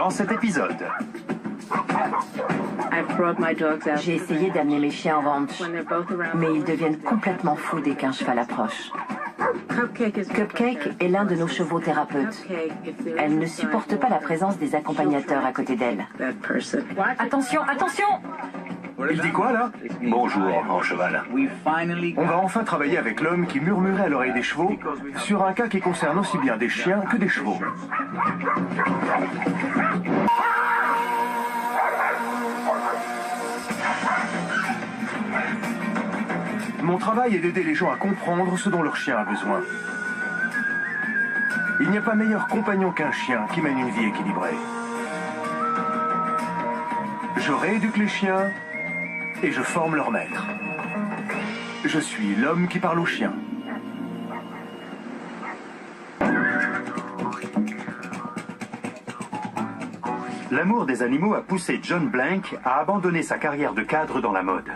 Dans cet épisode... J'ai essayé d'amener mes chiens en ranch, mais ils deviennent complètement fous dès qu'un cheval approche. Cupcake est l'un de nos chevaux thérapeutes. Elle ne supporte pas la présence des accompagnateurs à côté d'elle. Attention, attention! Il dit quoi là? Bonjour, mon cheval. On va enfin travailler avec l'homme qui murmurait à l'oreille des chevaux sur un cas qui concerne aussi bien des chiens que des chevaux. Mon travail est d'aider les gens à comprendre ce dont leur chien a besoin. Il n'y a pas meilleur compagnon qu'un chien qui mène une vie équilibrée. Je rééduque les chiens et je forme leur maître. Je suis l'homme qui parle aux chiens. L'amour des animaux a poussé John Blank à abandonner sa carrière de cadre dans la mode.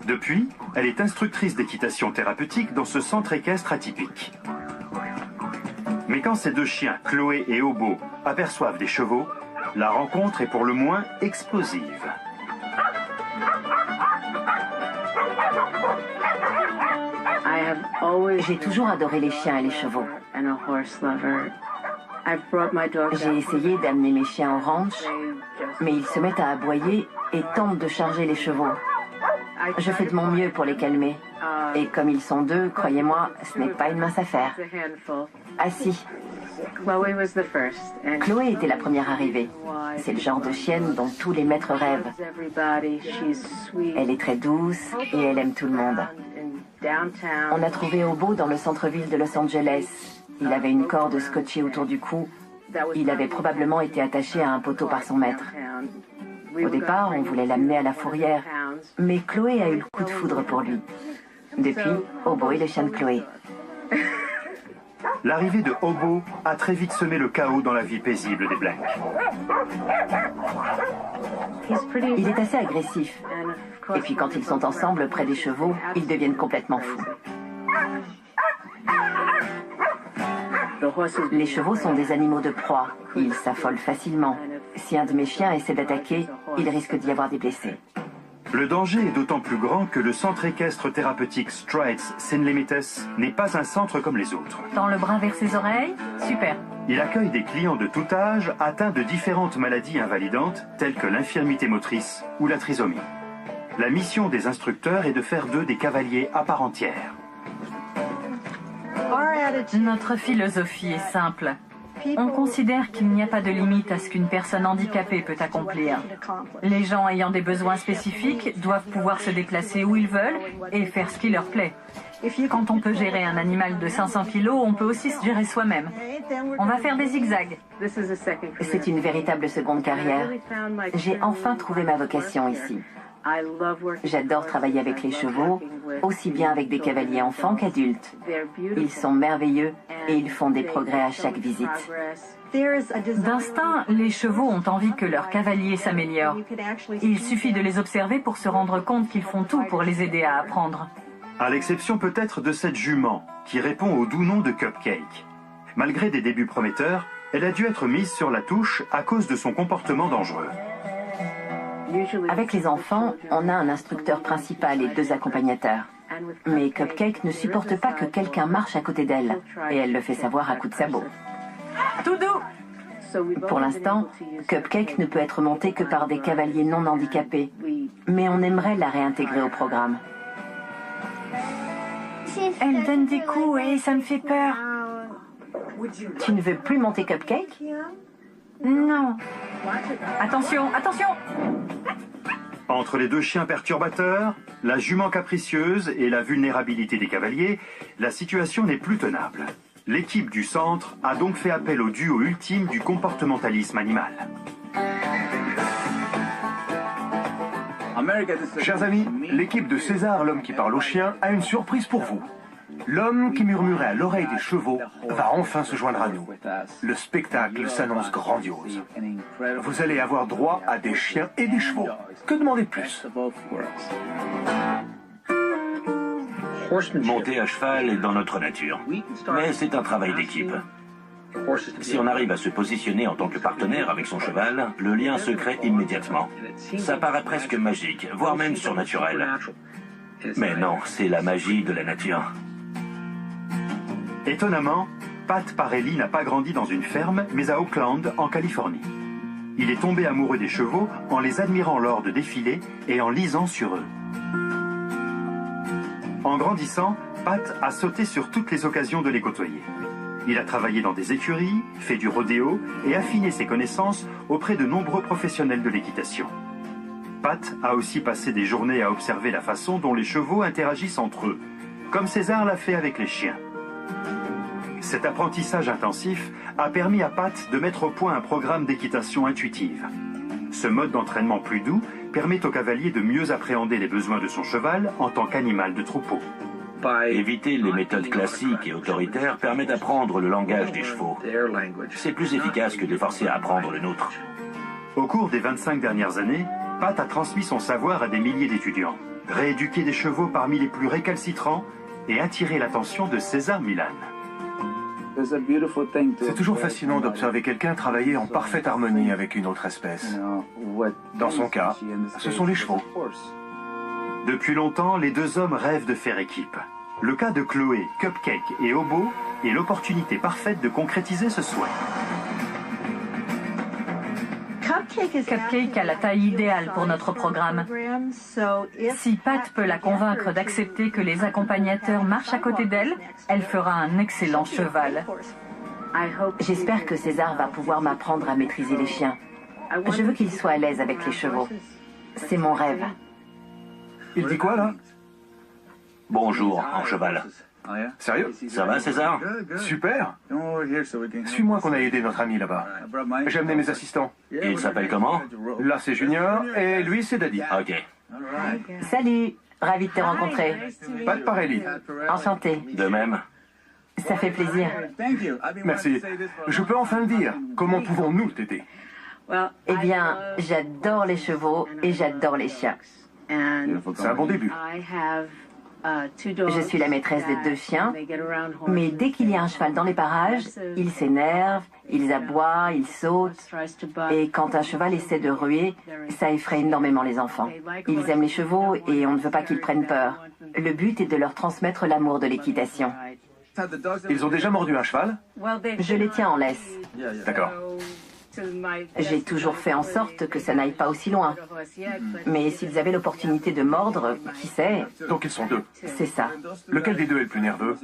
Depuis, elle est instructrice d'équitation thérapeutique dans ce centre équestre atypique. Mais quand ces deux chiens, Chloé et Obo, aperçoivent des chevaux, la rencontre est pour le moins explosive. J'ai toujours adoré les chiens et les chevaux. J'ai essayé d'amener mes chiens au ranch, mais ils se mettent à aboyer et tentent de charger les chevaux. Je fais de mon mieux pour les calmer. Et comme ils sont deux, croyez-moi, ce n'est pas une mince affaire. Ah si. Chloé était la première arrivée. C'est le genre de chienne dont tous les maîtres rêvent. Elle est très douce et elle aime tout le monde. On a trouvé Obo dans le centre-ville de Los Angeles. Il avait une corde scotchée autour du cou. Il avait probablement été attaché à un poteau par son maître. Au départ, on voulait l'amener à la fourrière, mais Chloé a eu le coup de foudre pour lui. Depuis, Obo est le chien de Chloé. L'arrivée de Obo a très vite semé le chaos dans la vie paisible des Blank. Il est assez agressif. Et puis quand ils sont ensemble près des chevaux, ils deviennent complètement fous. Les chevaux sont des animaux de proie. Ils s'affolent facilement. Si un de mes chiens essaie d'attaquer, il risque d'y avoir des blessés. Le danger est d'autant plus grand que le centre équestre thérapeutique Strides Sin Limites n'est pas un centre comme les autres. Tends le bras vers ses oreilles. Super. Il accueille des clients de tout âge atteints de différentes maladies invalidantes telles que l'infirmité motrice ou la trisomie. La mission des instructeurs est de faire d'eux des cavaliers à part entière. Notre philosophie est simple. On considère qu'il n'y a pas de limite à ce qu'une personne handicapée peut accomplir. Les gens ayant des besoins spécifiques doivent pouvoir se déplacer où ils veulent et faire ce qui leur plaît. Quand on peut gérer un animal de 500 kilos, on peut aussi se gérer soi-même. On va faire des zigzags. C'est une véritable seconde carrière. J'ai enfin trouvé ma vocation ici. J'adore travailler avec les chevaux, aussi bien avec des cavaliers enfants qu'adultes. Ils sont merveilleux et ils font des progrès à chaque visite. D'instinct, les chevaux ont envie que leur cavalier s'améliore. Il suffit de les observer pour se rendre compte qu'ils font tout pour les aider à apprendre. À l'exception peut-être de cette jument, qui répond au doux nom de Cupcake. Malgré des débuts prometteurs, elle a dû être mise sur la touche à cause de son comportement dangereux. Avec les enfants, on a un instructeur principal et deux accompagnateurs. Mais Cupcake ne supporte pas que quelqu'un marche à côté d'elle, et elle le fait savoir à coups de sabot. Tout doux! Pour l'instant, Cupcake ne peut être montée que par des cavaliers non handicapés, mais on aimerait la réintégrer au programme. Elle donne des coups et ça me fait peur. Tu ne veux plus monter Cupcake? Non. Attention, attention! Entre les deux chiens perturbateurs, la jument capricieuse et la vulnérabilité des cavaliers, la situation n'est plus tenable. L'équipe du centre a donc fait appel au duo ultime du comportementalisme animal. Chers amis, l'équipe de César, l'homme qui parle aux chiens, a une surprise pour vous. L'homme qui murmurait à l'oreille des chevaux va enfin se joindre à nous. Le spectacle s'annonce grandiose. Vous allez avoir droit à des chiens et des chevaux. Que demander de plus? Monter à cheval est dans notre nature, mais c'est un travail d'équipe. Si on arrive à se positionner en tant que partenaire avec son cheval, le lien se crée immédiatement. Ça paraît presque magique, voire même surnaturel. Mais non, c'est la magie de la nature. Étonnamment, Pat Parelli n'a pas grandi dans une ferme, mais à Oakland, en Californie. Il est tombé amoureux des chevaux en les admirant lors de défilés et en lisant sur eux. En grandissant, Pat a sauté sur toutes les occasions de les côtoyer. Il a travaillé dans des écuries, fait du rodéo et affiné ses connaissances auprès de nombreux professionnels de l'équitation. Pat a aussi passé des journées à observer la façon dont les chevaux interagissent entre eux, comme César l'a fait avec les chiens. Cet apprentissage intensif a permis à Pat de mettre au point un programme d'équitation intuitive. Ce mode d'entraînement plus doux permet au cavalier de mieux appréhender les besoins de son cheval en tant qu'animal de troupeau. Éviter les méthodes classiques et autoritaires permet d'apprendre le langage des chevaux. C'est plus efficace que de les forcer à apprendre le nôtre. Au cours des 25 dernières années, Pat a transmis son savoir à des milliers d'étudiants, rééduqué des chevaux parmi les plus récalcitrants et attiré l'attention de César Millan. C'est toujours fascinant d'observer quelqu'un travailler en parfaite harmonie avec une autre espèce. Dans son cas, ce sont les chevaux. Depuis longtemps, les deux hommes rêvent de faire équipe. Le cas de Chloé, Cupcake et Obo est l'opportunité parfaite de concrétiser ce souhait. Cupcake a la taille idéale pour notre programme. Si Pat peut la convaincre d'accepter que les accompagnateurs marchent à côté d'elle, elle fera un excellent cheval. J'espère que César va pouvoir m'apprendre à maîtriser les chiens. Je veux qu'il soit à l'aise avec les chevaux. C'est mon rêve. Il dit quoi, là? Bonjour, en cheval. Sérieux? Ça va, César? Super! Suis-moi qu'on a aidé notre ami là-bas. J'ai amené mes assistants. Il s'appelle comment? Là, c'est Junior, et lui, c'est Daddy. Ok. Salut, ravi de te rencontrer. Pat Parelli. Enchanté. De même. Ça fait plaisir. Merci. Je peux enfin le dire. Comment pouvons-nous t'aider? Eh bien, j'adore les chevaux et j'adore les chiens. C'est un bon début. Je suis la maîtresse de 2 chiens, mais dès qu'il y a un cheval dans les parages, ils s'énervent, ils aboient, ils sautent. Et quand un cheval essaie de ruer, ça effraie énormément les enfants. Ils aiment les chevaux et on ne veut pas qu'ils prennent peur. Le but est de leur transmettre l'amour de l'équitation. Ils ont déjà mordu un cheval? Je les tiens en laisse. D'accord. J'ai toujours fait en sorte que ça n'aille pas aussi loin. Mais s'ils avaient l'opportunité de mordre, qui sait? Donc ils sont 2. C'est ça. Lequel des 2 est le plus nerveux?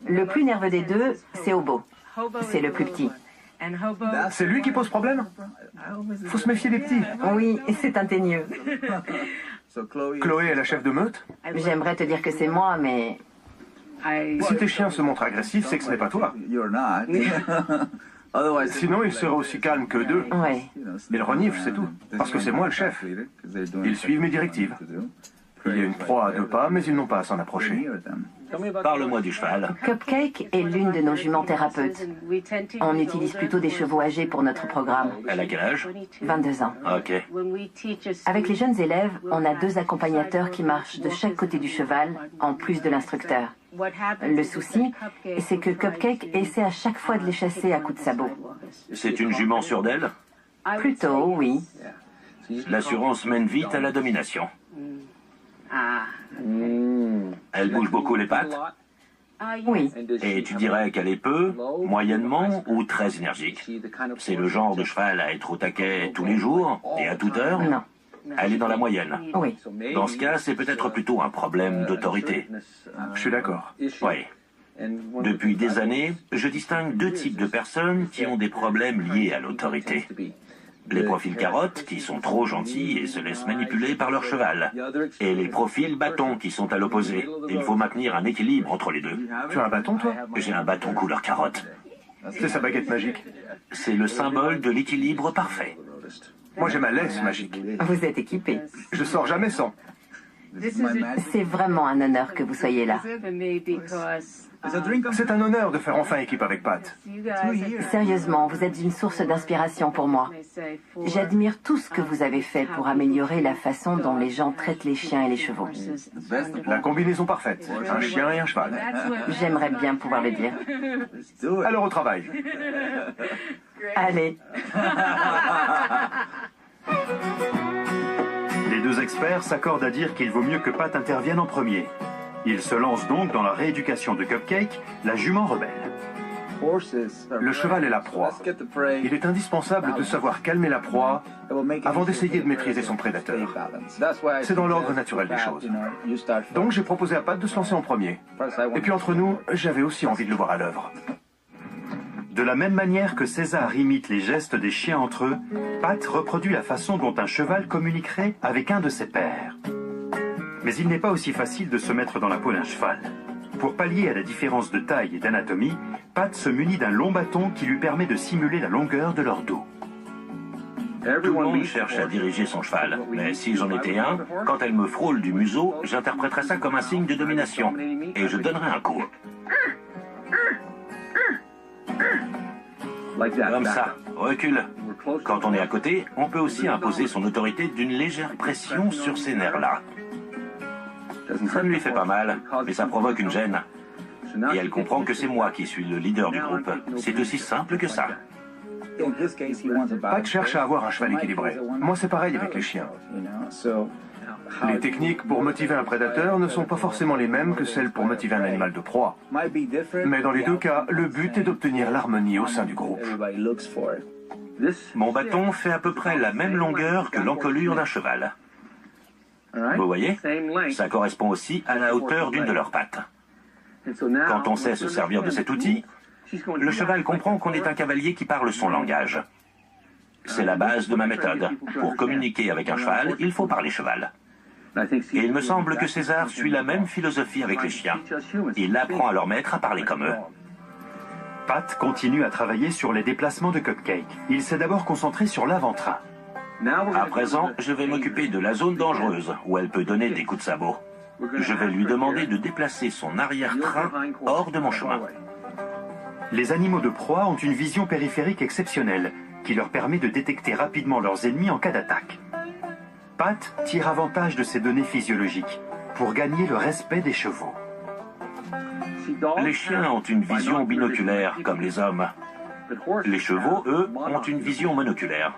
Le plus nerveux des 2, c'est Obo. C'est le plus petit. C'est lui qui pose problème? Faut se méfier des petits. Oui, c'est un teigneux. Chloé est la chef de meute? J'aimerais te dire que c'est moi, mais... Si tes chiens se montrent agressifs, c'est que ce n'est pas toi. Sinon, il serait aussi calme que 2. Ouais. Ils reniflent, c'est tout. Parce que c'est moi le chef. Ils suivent mes directives. Il y a une proie à 2 pas, mais ils n'ont pas à s'en approcher. Parle-moi du cheval. Cupcake est l'une de nos juments thérapeutes. On utilise plutôt des chevaux âgés pour notre programme. Elle a quel âge? 22 ans. Ok. Avec les jeunes élèves, on a 2 accompagnateurs qui marchent de chaque côté du cheval, en plus de l'instructeur. Le souci, c'est que Cupcake essaie à chaque fois de les chasser à coups de sabot. C'est une jument sûre d'elle? Plutôt, oui. L'assurance mène vite à la domination. Elle bouge beaucoup les pattes? Oui. Et tu dirais qu'elle est peu, moyennement ou très énergique? C'est le genre de cheval à être au taquet tous les jours et à toute heure? Non. Elle est dans la moyenne. Oui. Dans ce cas, c'est peut-être plutôt un problème d'autorité. Je suis d'accord. Oui. Depuis des années, je distingue 2 types de personnes qui ont des problèmes liés à l'autorité. Les profils carottes, qui sont trop gentils et se laissent manipuler par leur cheval. Et les profils bâtons, qui sont à l'opposé. Il faut maintenir un équilibre entre les 2. Tu as un bâton, toi? J'ai un bâton couleur carotte. C'est sa baguette magique. C'est le symbole de l'équilibre parfait. Moi, j'ai ma laisse magique. Vous êtes équipé. Je sors jamais sans. C'est vraiment un honneur que vous soyez là. C'est un honneur de faire enfin équipe avec Pat. Sérieusement, vous êtes une source d'inspiration pour moi. J'admire tout ce que vous avez fait pour améliorer la façon dont les gens traitent les chiens et les chevaux. La combinaison parfaite, un chien et un cheval. J'aimerais bien pouvoir le dire. Alors au travail. Allez. Les deux experts s'accordent à dire qu'il vaut mieux que Pat intervienne en premier. Ils se lancent donc dans la rééducation de Cupcake, la jument rebelle. Le cheval est la proie. Il est indispensable de savoir calmer la proie avant d'essayer de maîtriser son prédateur. C'est dans l'ordre naturel des choses. Donc j'ai proposé à Pat de se lancer en premier. Et puis entre nous, j'avais aussi envie de le voir à l'œuvre. De la même manière que César imite les gestes des chiens entre eux, Pat reproduit la façon dont un cheval communiquerait avec un de ses pairs. Mais il n'est pas aussi facile de se mettre dans la peau d'un cheval. Pour pallier à la différence de taille et d'anatomie, Pat se munit d'un long bâton qui lui permet de simuler la longueur de leur dos. Tout le monde cherche à diriger son cheval, mais si j'en étais un, quand elle me frôle du museau, j'interpréterais ça comme un signe de domination, et je donnerais un coup. Comme ça, recule. Quand on est à côté, on peut aussi imposer son autorité d'une légère pression sur ces nerfs-là. Ça ne lui fait pas mal, mais ça provoque une gêne. Et elle comprend que c'est moi qui suis le leader du groupe. C'est aussi simple que ça. Pat cherche à avoir un cheval équilibré. Moi, c'est pareil avec les chiens. Les techniques pour motiver un prédateur ne sont pas forcément les mêmes que celles pour motiver un animal de proie. Mais dans les deux cas, le but est d'obtenir l'harmonie au sein du groupe. Mon bâton fait à peu près la même longueur que l'encolure d'un cheval. Vous voyez, ça correspond aussi à la hauteur d'une de leurs pattes. Quand on sait se servir de cet outil, le cheval comprend qu'on est un cavalier qui parle son langage. C'est la base de ma méthode. Pour communiquer avec un cheval, il faut parler cheval. Et il me semble que César suit la même philosophie avec les chiens. Il apprend à leur maître à parler comme eux. Pat continue à travailler sur les déplacements de Cupcake. Il s'est d'abord concentré sur l'avant-train. À présent, je vais m'occuper de la zone dangereuse, où elle peut donner des coups de sabot. Je vais lui demander de déplacer son arrière-train hors de mon chemin. Les animaux de proie ont une vision périphérique exceptionnelle, qui leur permet de détecter rapidement leurs ennemis en cas d'attaque. Pat tire avantage de ces données physiologiques pour gagner le respect des chevaux. Les chiens ont une vision binoculaire, comme les hommes. Les chevaux, eux, ont une vision monoculaire.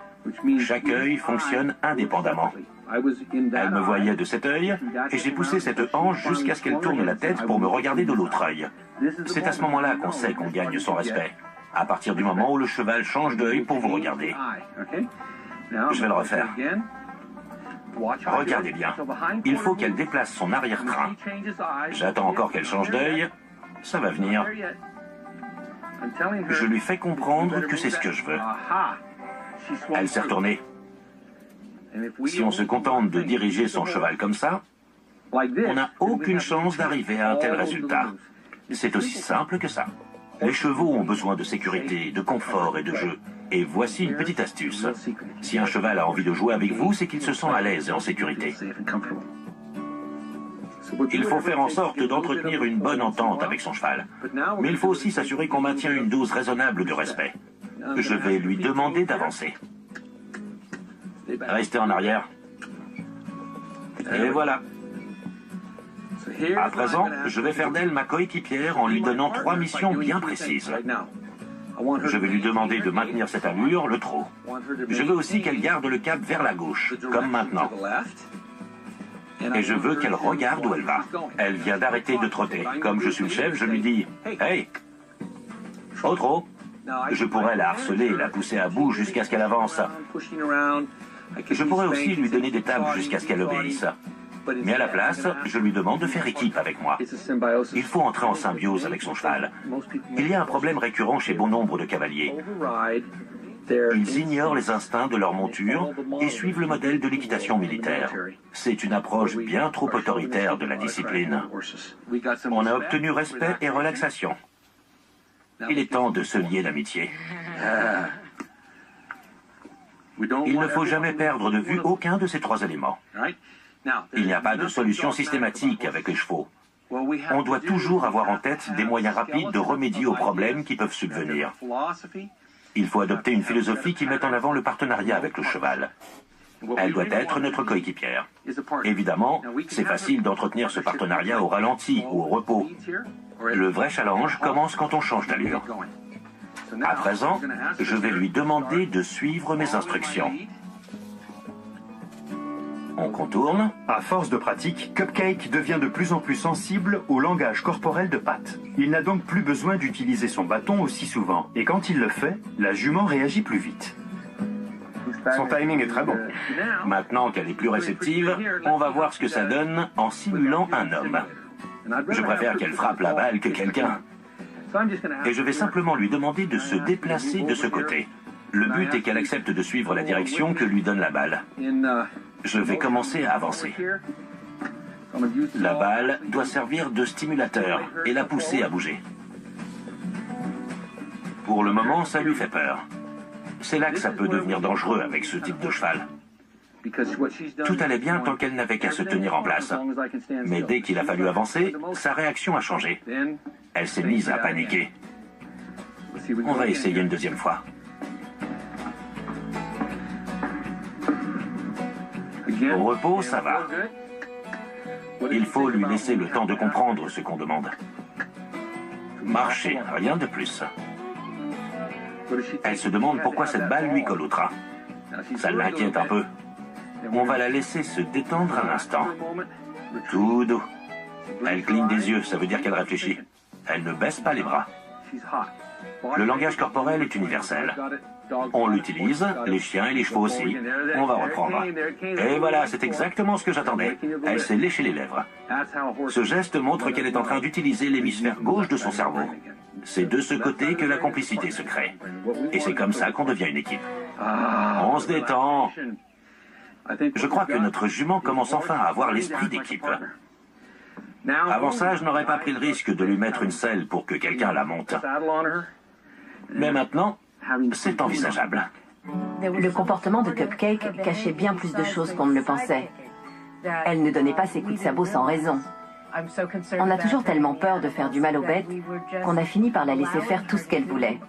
Chaque œil fonctionne indépendamment. Elle me voyait de cet œil, et j'ai poussé cette hanche jusqu'à ce qu'elle tourne la tête pour me regarder de l'autre œil. C'est à ce moment-là qu'on sait qu'on gagne son respect. À partir du moment où le cheval change d'œil pour vous regarder. Je vais le refaire. Regardez bien. Il faut qu'elle déplace son arrière-train. J'attends encore qu'elle change d'œil. Ça va venir. Je lui fais comprendre que c'est ce que je veux. Elle s'est retournée. Si on se contente de diriger son cheval comme ça, on n'a aucune chance d'arriver à un tel résultat. C'est aussi simple que ça. Les chevaux ont besoin de sécurité, de confort et de jeu. Et voici une petite astuce. Si un cheval a envie de jouer avec vous, c'est qu'il se sent à l'aise et en sécurité. Il faut faire en sorte d'entretenir une bonne entente avec son cheval. Mais il faut aussi s'assurer qu'on maintient une dose raisonnable de respect. Je vais lui demander d'avancer. Restez en arrière. Et voilà. À présent, je vais faire d'elle ma coéquipière en lui donnant 3 missions bien précises. Je vais lui demander de maintenir cette allure, le trot. Je veux aussi qu'elle garde le cap vers la gauche, comme maintenant. Et je veux qu'elle regarde où elle va. Elle vient d'arrêter de trotter. Comme je suis le chef, je lui dis « Hey, au trot !» Je pourrais la harceler et la pousser à bout jusqu'à ce qu'elle avance. Je pourrais aussi lui donner des tapes jusqu'à ce qu'elle obéisse. Mais à la place, je lui demande de faire équipe avec moi. Il faut entrer en symbiose avec son cheval. Il y a un problème récurrent chez bon nombre de cavaliers. Ils ignorent les instincts de leur monture et suivent le modèle de l'équitation militaire. C'est une approche bien trop autoritaire de la discipline. On a obtenu respect et relaxation. Il est temps de se lier d'amitié. Il ne faut jamais perdre de vue aucun de ces 3 éléments. Il n'y a pas de solution systématique avec les chevaux. On doit toujours avoir en tête des moyens rapides de remédier aux problèmes qui peuvent subvenir. Il faut adopter une philosophie qui mette en avant le partenariat avec le cheval. Elle doit être notre coéquipière. Évidemment, c'est facile d'entretenir ce partenariat au ralenti ou au repos. Le vrai challenge commence quand on change d'allure. À présent, je vais lui demander de suivre mes instructions. On contourne. À force de pratique, Cupcake devient de plus en plus sensible au langage corporel de Pat. Il n'a donc plus besoin d'utiliser son bâton aussi souvent. Et quand il le fait, la jument réagit plus vite. Son timing est très bon. Maintenant qu'elle est plus réceptive, on va voir ce que ça donne en simulant un homme. Je préfère qu'elle frappe la balle que quelqu'un. Et je vais simplement lui demander de se déplacer de ce côté. Le but est qu'elle accepte de suivre la direction que lui donne la balle. Je vais commencer à avancer. La balle doit servir de stimulateur et la pousser à bouger. Pour le moment, ça lui fait peur. C'est là que ça peut devenir dangereux avec ce type de cheval. Tout allait bien tant qu'elle n'avait qu'à se tenir en place. Mais dès qu'il a fallu avancer, sa réaction a changé. Elle s'est mise à paniquer. On va essayer une deuxième fois. Au repos, ça va. Il faut lui laisser le temps de comprendre ce qu'on demande. Marcher, rien de plus. Elle se demande pourquoi cette balle lui colle au train. Ça l'inquiète un peu. On va la laisser se détendre un instant. Tout doux. Elle cligne des yeux, ça veut dire qu'elle réfléchit. Elle ne baisse pas les bras. Le langage corporel est universel. On l'utilise, les chiens et les chevaux aussi. On va reprendre. Et voilà, c'est exactement ce que j'attendais. Elle s'est léché les lèvres. Ce geste montre qu'elle est en train d'utiliser l'hémisphère gauche de son cerveau. C'est de ce côté que la complicité se crée. Et c'est comme ça qu'on devient une équipe. On se détend. Je crois que notre jument commence enfin à avoir l'esprit d'équipe. Avant ça, je n'aurais pas pris le risque de lui mettre une selle pour que quelqu'un la monte. Mais maintenant, c'est envisageable. Le comportement de Cupcake cachait bien plus de choses qu'on ne le pensait. Elle ne donnait pas ses coups de sabot sans raison. On a toujours tellement peur de faire du mal aux bêtes qu'on a fini par la laisser faire tout ce qu'elle voulait.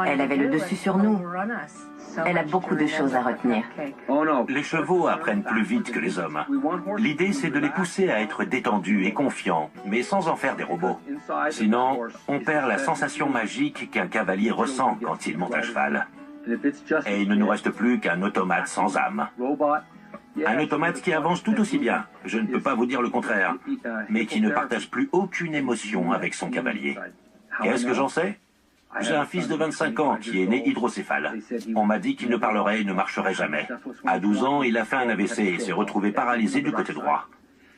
Elle avait le dessus sur nous. Elle a beaucoup de choses à retenir. Les chevaux apprennent plus vite que les hommes. L'idée, c'est de les pousser à être détendus et confiants, mais sans en faire des robots. Sinon, on perd la sensation magique qu'un cavalier ressent quand il monte à cheval. Et il ne nous reste plus qu'un automate sans âme. Un automate qui avance tout aussi bien, je ne peux pas vous dire le contraire, mais qui ne partage plus aucune émotion avec son cavalier. Qu'est-ce que j'en sais ? J'ai un fils de 25 ans qui est né hydrocéphale. On m'a dit qu'il ne parlerait et ne marcherait jamais. À 12 ans, il a fait un AVC et s'est retrouvé paralysé du côté droit.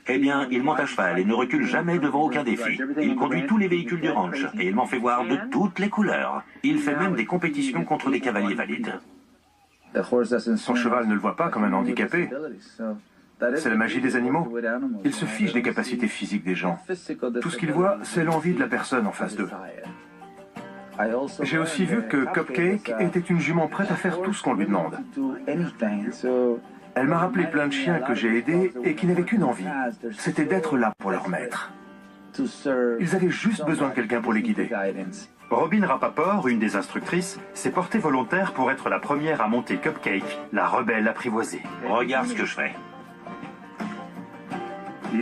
Eh bien, il monte à cheval et ne recule jamais devant aucun défi. Il conduit tous les véhicules du ranch et il m'en fait voir de toutes les couleurs. Il fait même des compétitions contre des cavaliers valides. Son cheval ne le voit pas comme un handicapé. C'est la magie des animaux. Il se fiche des capacités physiques des gens. Tout ce qu'il voit, c'est l'envie de la personne en face d'eux. J'ai aussi vu que Cupcake était une jument prête à faire tout ce qu'on lui demande. Elle m'a rappelé plein de chiens que j'ai aidés et qui n'avaient qu'une envie, c'était d'être là pour leur maître. Ils avaient juste besoin de quelqu'un pour les guider. Robin Rappaport, une des instructrices, s'est portée volontaire pour être la première à monter Cupcake, la rebelle apprivoisée. Regarde ce que je fais.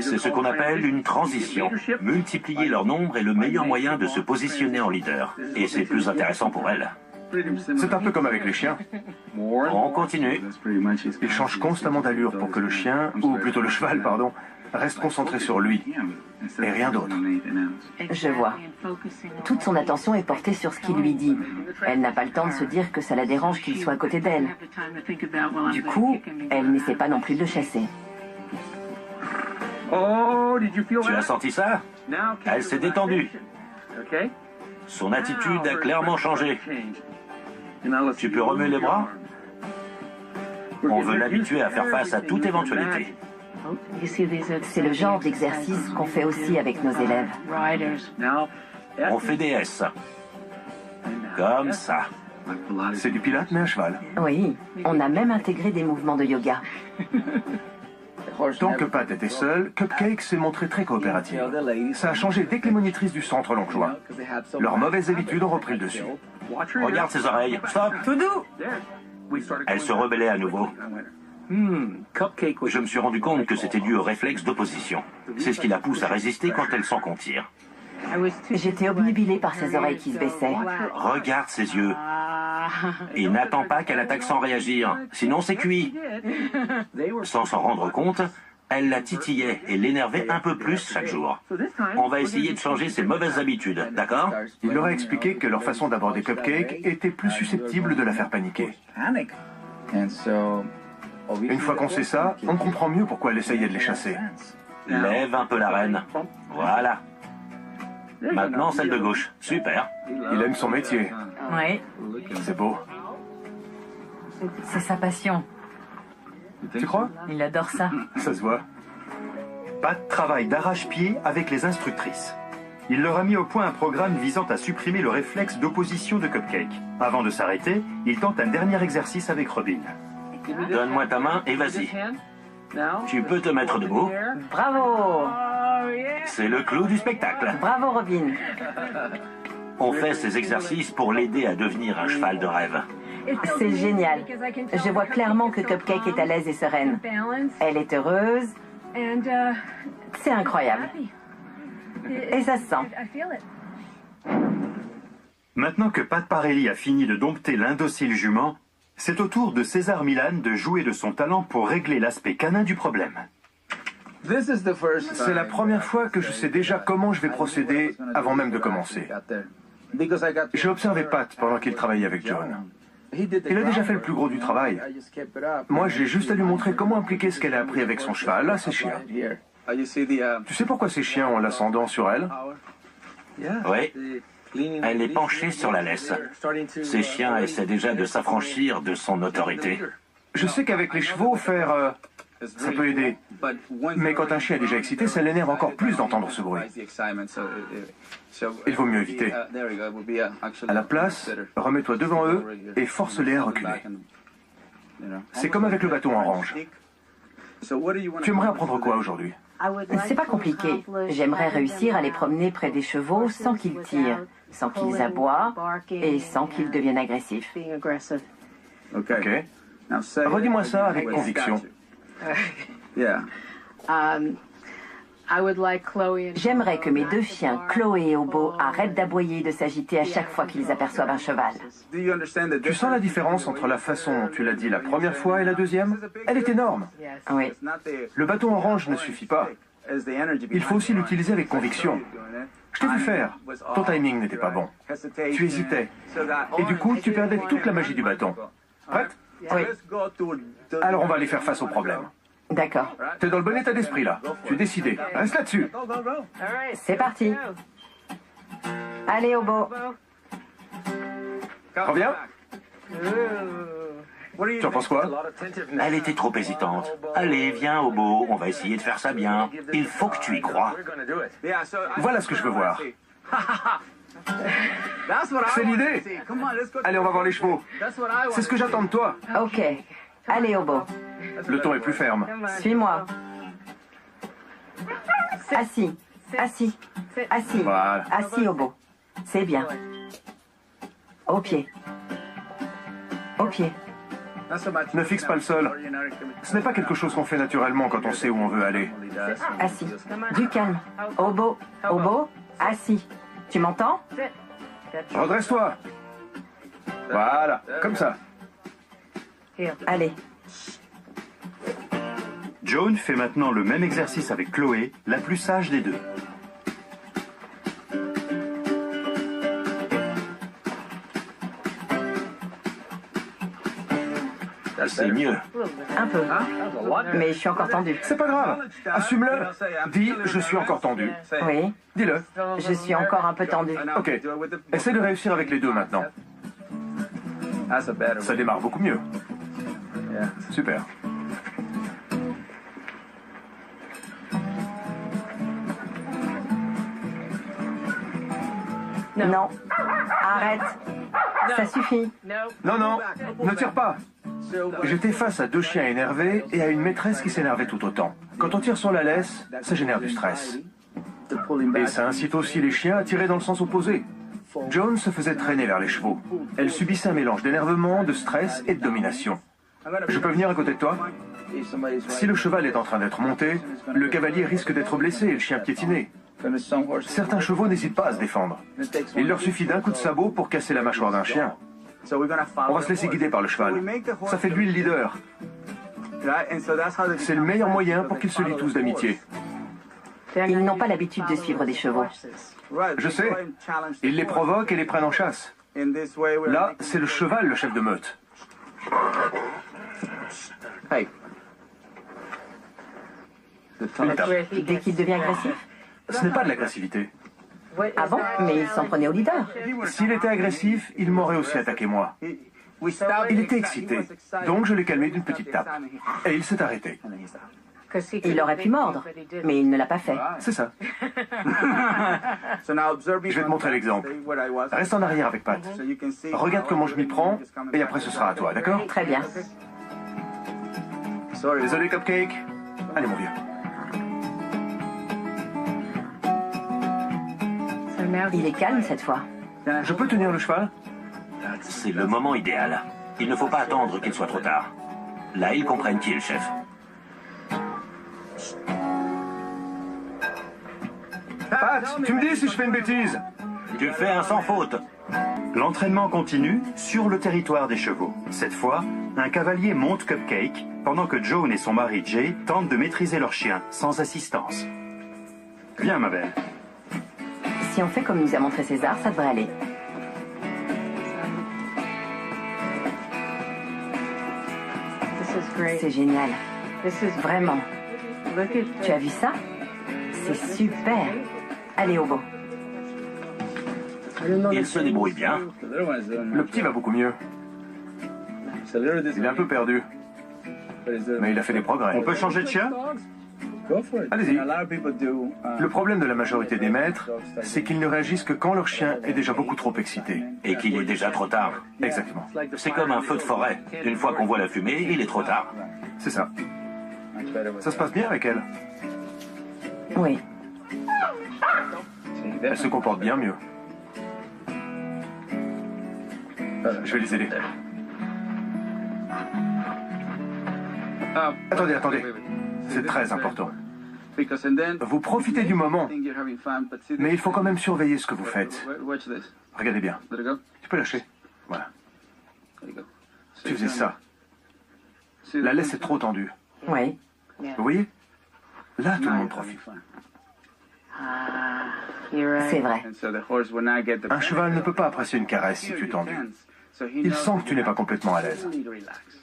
C'est ce qu'on appelle une transition. Multiplier leur nombre est le meilleur moyen de se positionner en leader. Et c'est plus intéressant pour elle. C'est un peu comme avec les chiens. On continue. Il change constamment d'allure pour que le chien, ou plutôt le cheval, pardon, reste concentré sur lui et rien d'autre. Je vois. Toute son attention est portée sur ce qu'il lui dit. Elle n'a pas le temps de se dire que ça la dérange qu'il soit à côté d'elle. Du coup, elle n'essaie pas non plus de le chasser. Tu as senti ça? Elle s'est détendue. Son attitude a clairement changé. Tu peux remuer les bras? On veut l'habituer à faire face à toute éventualité. C'est le genre d'exercice qu'on fait aussi avec nos élèves. On fait des S. Comme ça. C'est du pilate mais à cheval. Oui, on a même intégré des mouvements de yoga. Tant que Pat était seule, Cupcake s'est montrée très coopérative. Ça a changé dès que les monitrices du centre l'ont rejoint. Leurs mauvaises habitudes ont repris le dessus. Regarde ses oreilles. Stop. Tout doux. Elle se rebellait à nouveau. Je me suis rendu compte que c'était dû au réflexe d'opposition. C'est ce qui la pousse à résister quand elle sent qu'on tire. J'étais obnubilée par ses oreilles qui se baissaient. Regarde ses yeux. Et n'attends pas qu'elle attaque sans réagir, sinon c'est cuit. Sans s'en rendre compte, elle la titillait et l'énervait un peu plus chaque jour. On va essayer de changer ses mauvaises habitudes, d'accord? Il leur a expliqué que leur façon d'aborder Cupcake était plus susceptible de la faire paniquer. Une fois qu'on sait ça, on comprend mieux pourquoi elle essayait de les chasser. Lève un peu la reine. Voilà. Maintenant, celle de gauche. Super. Il aime son métier. Oui, C'est beau. c'est sa passion. Tu crois? Il adore ça. Ça se voit. Pat travaille d'arrache-pied avec les instructrices. Il leur a mis au point un programme visant à supprimer le réflexe d'opposition de Cupcake. Avant de s'arrêter, il tente un dernier exercice avec Robin. Donne-moi ta main et vas-y. Tu peux te mettre debout. Bravo! C'est le clou du spectacle. Bravo, Robin. On fait ces exercices pour l'aider à devenir un cheval de rêve. C'est génial. Je vois clairement que Cupcake est à l'aise et sereine. Elle est heureuse. C'est incroyable. Et ça se sent. Maintenant que Pat Parelli a fini de dompter l'indocile jument, c'est au tour de César Milan de jouer de son talent pour régler l'aspect canin du problème. C'est la première fois que je sais déjà comment je vais procéder avant même de commencer. J'ai observé Pat pendant qu'il travaillait avec John. Il a déjà fait le plus gros du travail. Moi, j'ai juste à lui montrer comment appliquer ce qu'elle a appris avec son cheval à ses chiens. Tu sais pourquoi ces chiens ont l'ascendant sur elle? Oui. Elle est penchée sur la laisse. Ces chiens essaient déjà de s'affranchir de son autorité. Je sais qu'avec les chevaux, faire... ça peut aider. Mais quand un chien est déjà excité, ça l'énerve encore plus d'entendre ce bruit. Il vaut mieux éviter. À la place, remets-toi devant eux et force-les à reculer. C'est comme avec le bâton orange. Tu aimerais apprendre quoi aujourd'hui? C'est pas compliqué. J'aimerais réussir à les promener près des chevaux sans qu'ils tirent, sans qu'ils aboient et sans qu'ils deviennent agressifs. Ok. Redis-moi ça avec conviction. J'aimerais que mes deux chiens, Chloé et Obo, arrêtent d'aboyer et de s'agiter à chaque fois qu'ils aperçoivent un cheval. Tu sens la différence entre la façon dont tu l'as dit la première fois et la deuxième? Elle est énorme. Oui. Le bâton orange ne suffit pas. Il faut aussi l'utiliser avec conviction. Je t'ai vu faire. Ton timing n'était pas bon. Tu hésitais. Et du coup, tu perdais toute la magie du bâton. Prête? Oui. Alors on va aller faire face au problème. D'accord. T'es dans le bon état d'esprit là. Tu es décidé. Reste là-dessus. C'est parti. Allez, Obo. Reviens. Tu en penses quoi? Elle était trop hésitante. Allez, viens, Obo, on va essayer de faire ça bien. Il faut que tu y crois. Voilà ce que je veux voir. C'est l'idée. Allez, on va voir les chevaux. C'est ce que j'attends de toi. Ok. Allez, Obo. Le ton est plus ferme. Suis-moi. Assis. Assis. Assis. Voilà. Assis, Obo. C'est bien. Au pied. Au pied. Ne fixe pas le sol. Ce n'est pas quelque chose qu'on fait naturellement quand on sait où on veut aller. Assis. Du calme. Obo. Obo. Assis. Tu m'entends? Redresse-toi. Voilà, comme ça. Allez. Joan fait maintenant le même exercice avec Chloé, la plus sage des deux. C'est mieux. Un peu. Mais je suis encore tendue. C'est pas grave. Assume-le. Dis, je suis encore tendu. Oui. Dis-le. Je suis encore un peu tendue. Ok. Essaie de réussir avec les deux maintenant. Ça démarre beaucoup mieux. Super. Non. Arrête. Ça suffit. Non, non, ne tire pas. J'étais face à 2 chiens énervés et à une maîtresse qui s'énervait tout autant. Quand on tire sur la laisse, ça génère du stress. Et ça incite aussi les chiens à tirer dans le sens opposé. Joan se faisait traîner vers les chevaux. Elle subissait un mélange d'énervement, de stress et de domination. Je peux venir à côté de toi? Si le cheval est en train d'être monté, le cavalier risque d'être blessé et le chien piétiné. Certains chevaux n'hésitent pas à se défendre. Il leur suffit d'un coup de sabot pour casser la mâchoire d'un chien. On va se laisser guider par le cheval. Ça fait de lui le leader. C'est le meilleur moyen pour qu'ils se lient tous d'amitié. Ils n'ont pas l'habitude de suivre des chevaux. Je sais. Ils les provoquent et les prennent en chasse. Là, c'est le cheval le chef de meute. Une tape. Dès qu'il devient agressif? Ce n'est pas de l'agressivité. Ah bon? Mais il s'en prenait au leader. S'il était agressif, il m'aurait aussi attaqué moi. Il était excité, donc je l'ai calmé d'une petite tape. Et il s'est arrêté. Il aurait pu mordre, mais il ne l'a pas fait. C'est ça. Je vais te montrer l'exemple. Reste en arrière avec Pat. Regarde comment je m'y prends, et après ce sera à toi, d'accord? Très bien. Désolé, Cupcake. Allez, mon vieux. Il est calme cette fois. Je peux tenir le cheval? C'est le moment idéal. Il ne faut pas attendre qu'il soit trop tard. Là, ils comprennent qui est le chef. Pat, tu me dis si je fais une bêtise? Tu fais un sans faute. L'entraînement continue sur le territoire des chevaux. Cette fois, un cavalier monte Cupcake pendant que Joan et son mari Jay tentent de maîtriser leur chien sans assistance. Viens, ma belle. Si on fait comme nous a montré César, ça devrait aller. C'est génial. Vraiment. Tu as vu ça? C'est super. Allez, Obo. Il se débrouille bien. Le petit va beaucoup mieux. Il est un peu perdu. Mais il a fait des progrès. On peut changer de chien? Allez-y. Le problème de la majorité des maîtres, c'est qu'ils ne réagissent que quand leur chien est déjà beaucoup trop excité. Et qu'il est déjà trop tard. Exactement. C'est comme un feu de forêt. Une fois qu'on voit la fumée, il est trop tard. C'est ça. Ça se passe bien avec elle. Oui. Elle se comporte bien mieux. Je vais les aider. Attendez, attendez. C'est très important. Vous profitez du moment, mais il faut quand même surveiller ce que vous faites. Regardez bien. Tu peux lâcher. Voilà. Tu faisais ça. La laisse est trop tendue. Oui. Vous voyez? Là, tout le monde profite. C'est vrai. Un cheval ne peut pas apprécier une caresse si tu es tendu. Il sent que tu n'es pas complètement à l'aise.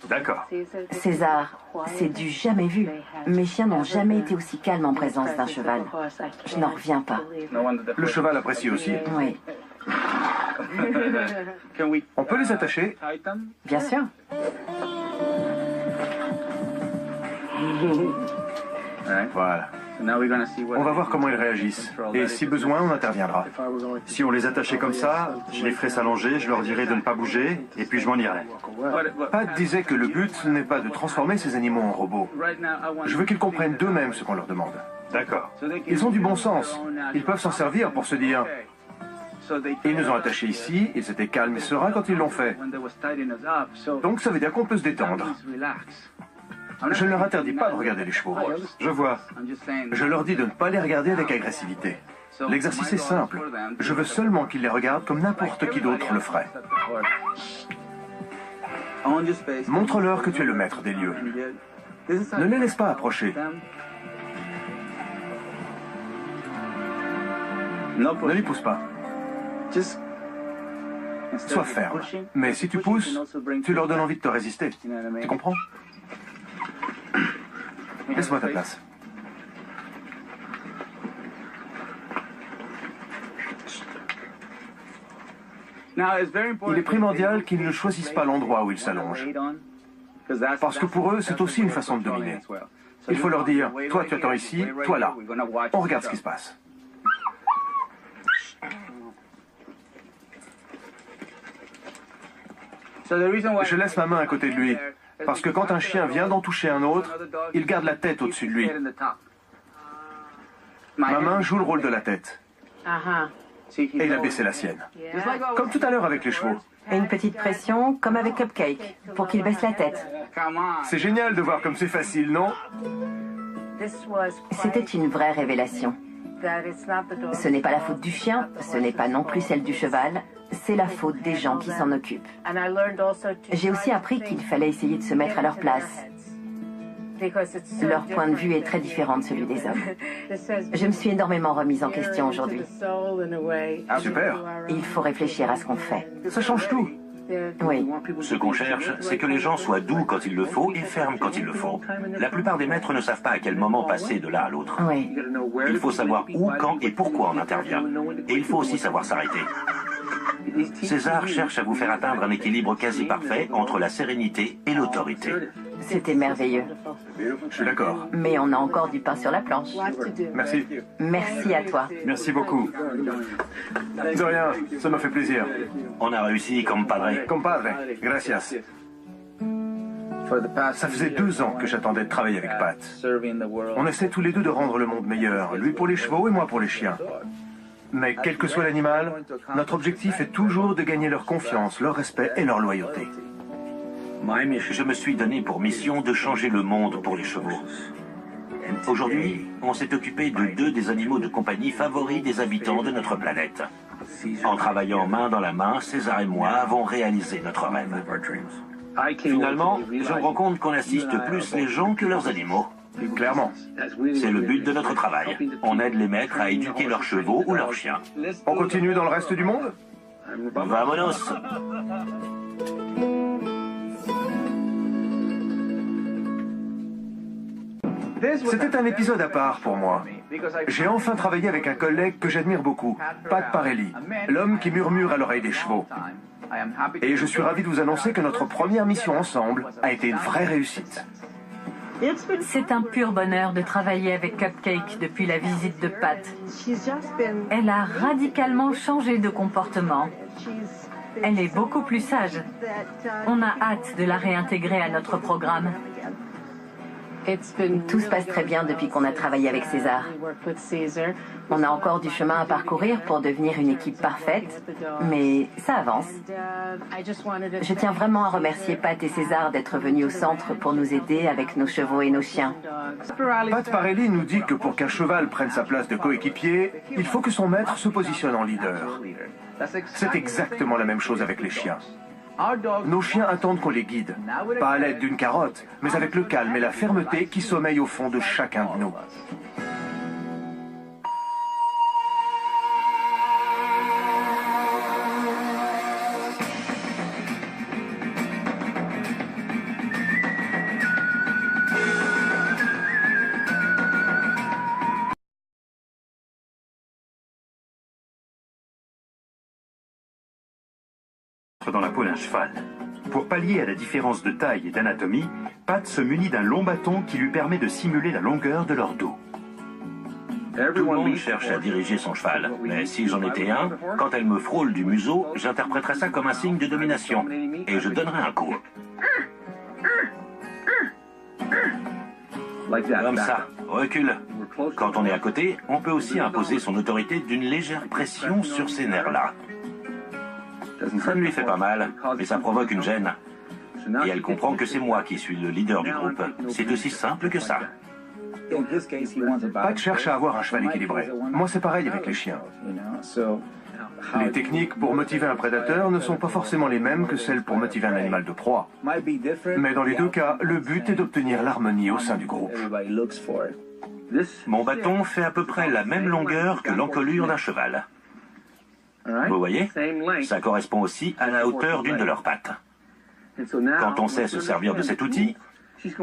D'accord. César, c'est du jamais vu. Mes chiens n'ont jamais été aussi calmes en présence d'un cheval. Je n'en reviens pas. Le cheval apprécie aussi. Oui, On peut les attacher. bien sûr. Voilà. On va voir comment ils réagissent. Et si besoin, on interviendra. Si on les attachait comme ça, je les ferais s'allonger, je leur dirais de ne pas bouger, et puis je m'en irais. Pat disait que le but n'est pas de transformer ces animaux en robots. Je veux qu'ils comprennent d'eux-mêmes ce qu'on leur demande. D'accord. Ils ont du bon sens. Ils peuvent s'en servir pour se dire... Ils nous ont attachés ici, ils étaient calmes et sereins quand ils l'ont fait. Donc ça veut dire qu'on peut se détendre. Je ne leur interdis pas de regarder les chevaux. Je vois. Je leur dis de ne pas les regarder avec agressivité. L'exercice est simple. Je veux seulement qu'ils les regardent comme n'importe qui d'autre le ferait. Montre-leur que tu es le maître des lieux. Ne les laisse pas approcher. Ne les pousse pas. Sois ferme. Mais si tu pousses, tu leur donnes envie de te résister. Tu comprends? Laisse-moi ta place. Il est primordial qu'ils ne choisissent pas l'endroit où ils s'allongent. Parce que pour eux, c'est aussi une façon de dominer. Il faut leur dire, toi tu attends ici, toi là. On regarde ce qui se passe. Je laisse ma main à côté de lui, parce que quand un chien vient d'en toucher un autre, il garde la tête au-dessus de lui. Ma main joue le rôle de la tête. Et il a baissé la sienne. Comme tout à l'heure avec les chevaux. Et une petite pression, comme avec Cupcake, pour qu'il baisse la tête. C'est génial de voir comme c'est facile, non? C'était une vraie révélation. Ce n'est pas la faute du chien, ce n'est pas non plus celle du cheval, c'est la faute des gens qui s'en occupent. J'ai aussi appris qu'il fallait essayer de se mettre à leur place. Leur point de vue est très différent de celui des hommes. Je me suis énormément remise en question aujourd'hui. Super. Il faut réfléchir à ce qu'on fait. Ça change tout. Oui. Ce qu'on cherche, c'est que les gens soient doux quand il le faut et fermes quand il le faut. La plupart des maîtres ne savent pas à quel moment passer de l'un à l'autre. Oui. Il faut savoir où, quand et pourquoi on intervient. Et il faut aussi savoir s'arrêter. César cherche à vous faire atteindre un équilibre quasi parfait entre la sérénité et l'autorité. C'était merveilleux. Je suis d'accord. Mais on a encore du pain sur la planche. Merci. Merci à toi. Merci beaucoup. De rien, ça m'a fait plaisir. On a réussi, compadre. Compadre, gracias. Ça faisait 2 ans que j'attendais de travailler avec Pat. On essaie tous les deux de rendre le monde meilleur, lui pour les chevaux et moi pour les chiens. Mais quel que soit l'animal, notre objectif est toujours de gagner leur confiance, leur respect et leur loyauté. Je me suis donné pour mission de changer le monde pour les chevaux. Aujourd'hui, on s'est occupé de 2 des animaux de compagnie favoris des habitants de notre planète. En travaillant main dans la main, César et moi avons réalisé notre rêve. Finalement, je me rends compte qu'on assiste plus les gens que leurs animaux. Clairement. C'est le but de notre travail. On aide les maîtres à éduquer leurs chevaux ou leurs chiens. On continue dans le reste du monde? Vamonos! C'était un épisode à part pour moi. J'ai enfin travaillé avec un collègue que j'admire beaucoup, Pat Parelli, l'homme qui murmure à l'oreille des chevaux. Et je suis ravi de vous annoncer que notre première mission ensemble a été une vraie réussite. C'est un pur bonheur de travailler avec Cupcake depuis la visite de Pat. Elle a radicalement changé de comportement. Elle est beaucoup plus sage. On a hâte de la réintégrer à notre programme. Tout se passe très bien depuis qu'on a travaillé avec César. On a encore du chemin à parcourir pour devenir une équipe parfaite, mais ça avance. Je tiens vraiment à remercier Pat et César d'être venus au centre pour nous aider avec nos chevaux et nos chiens. Pat Parelli nous dit que pour qu'un cheval prenne sa place de coéquipier, il faut que son maître se positionne en leader. C'est exactement la même chose avec les chiens. Nos chiens attendent qu'on les guide, pas à l'aide d'une carotte, mais avec le calme et la fermeté qui sommeillent au fond de chacun de nous. Dans la peau d'un cheval. Pour pallier à la différence de taille et d'anatomie, Pat se munit d'un long bâton qui lui permet de simuler la longueur de leur dos. Tout le monde cherche à diriger son cheval, mais si j'en étais un, quand elle me frôle du museau, j'interpréterais ça comme un signe de domination, et je donnerais un coup. Comme ça, recule. Quand on est à côté, on peut aussi imposer son autorité d'une légère pression sur ces nerfs-là. Ça ne lui fait pas mal, mais ça provoque une gêne. Et elle comprend que c'est moi qui suis le leader du groupe. C'est aussi simple que ça. Pat cherche à avoir un cheval équilibré. Moi, c'est pareil avec les chiens. Les techniques pour motiver un prédateur ne sont pas forcément les mêmes que celles pour motiver un animal de proie. Mais dans les 2 cas, le but est d'obtenir l'harmonie au sein du groupe. Mon bâton fait à peu près la même longueur que l'encolure d'un cheval. Vous voyez, ça correspond aussi à la hauteur d'une de leurs pattes. Quand on sait se servir de cet outil,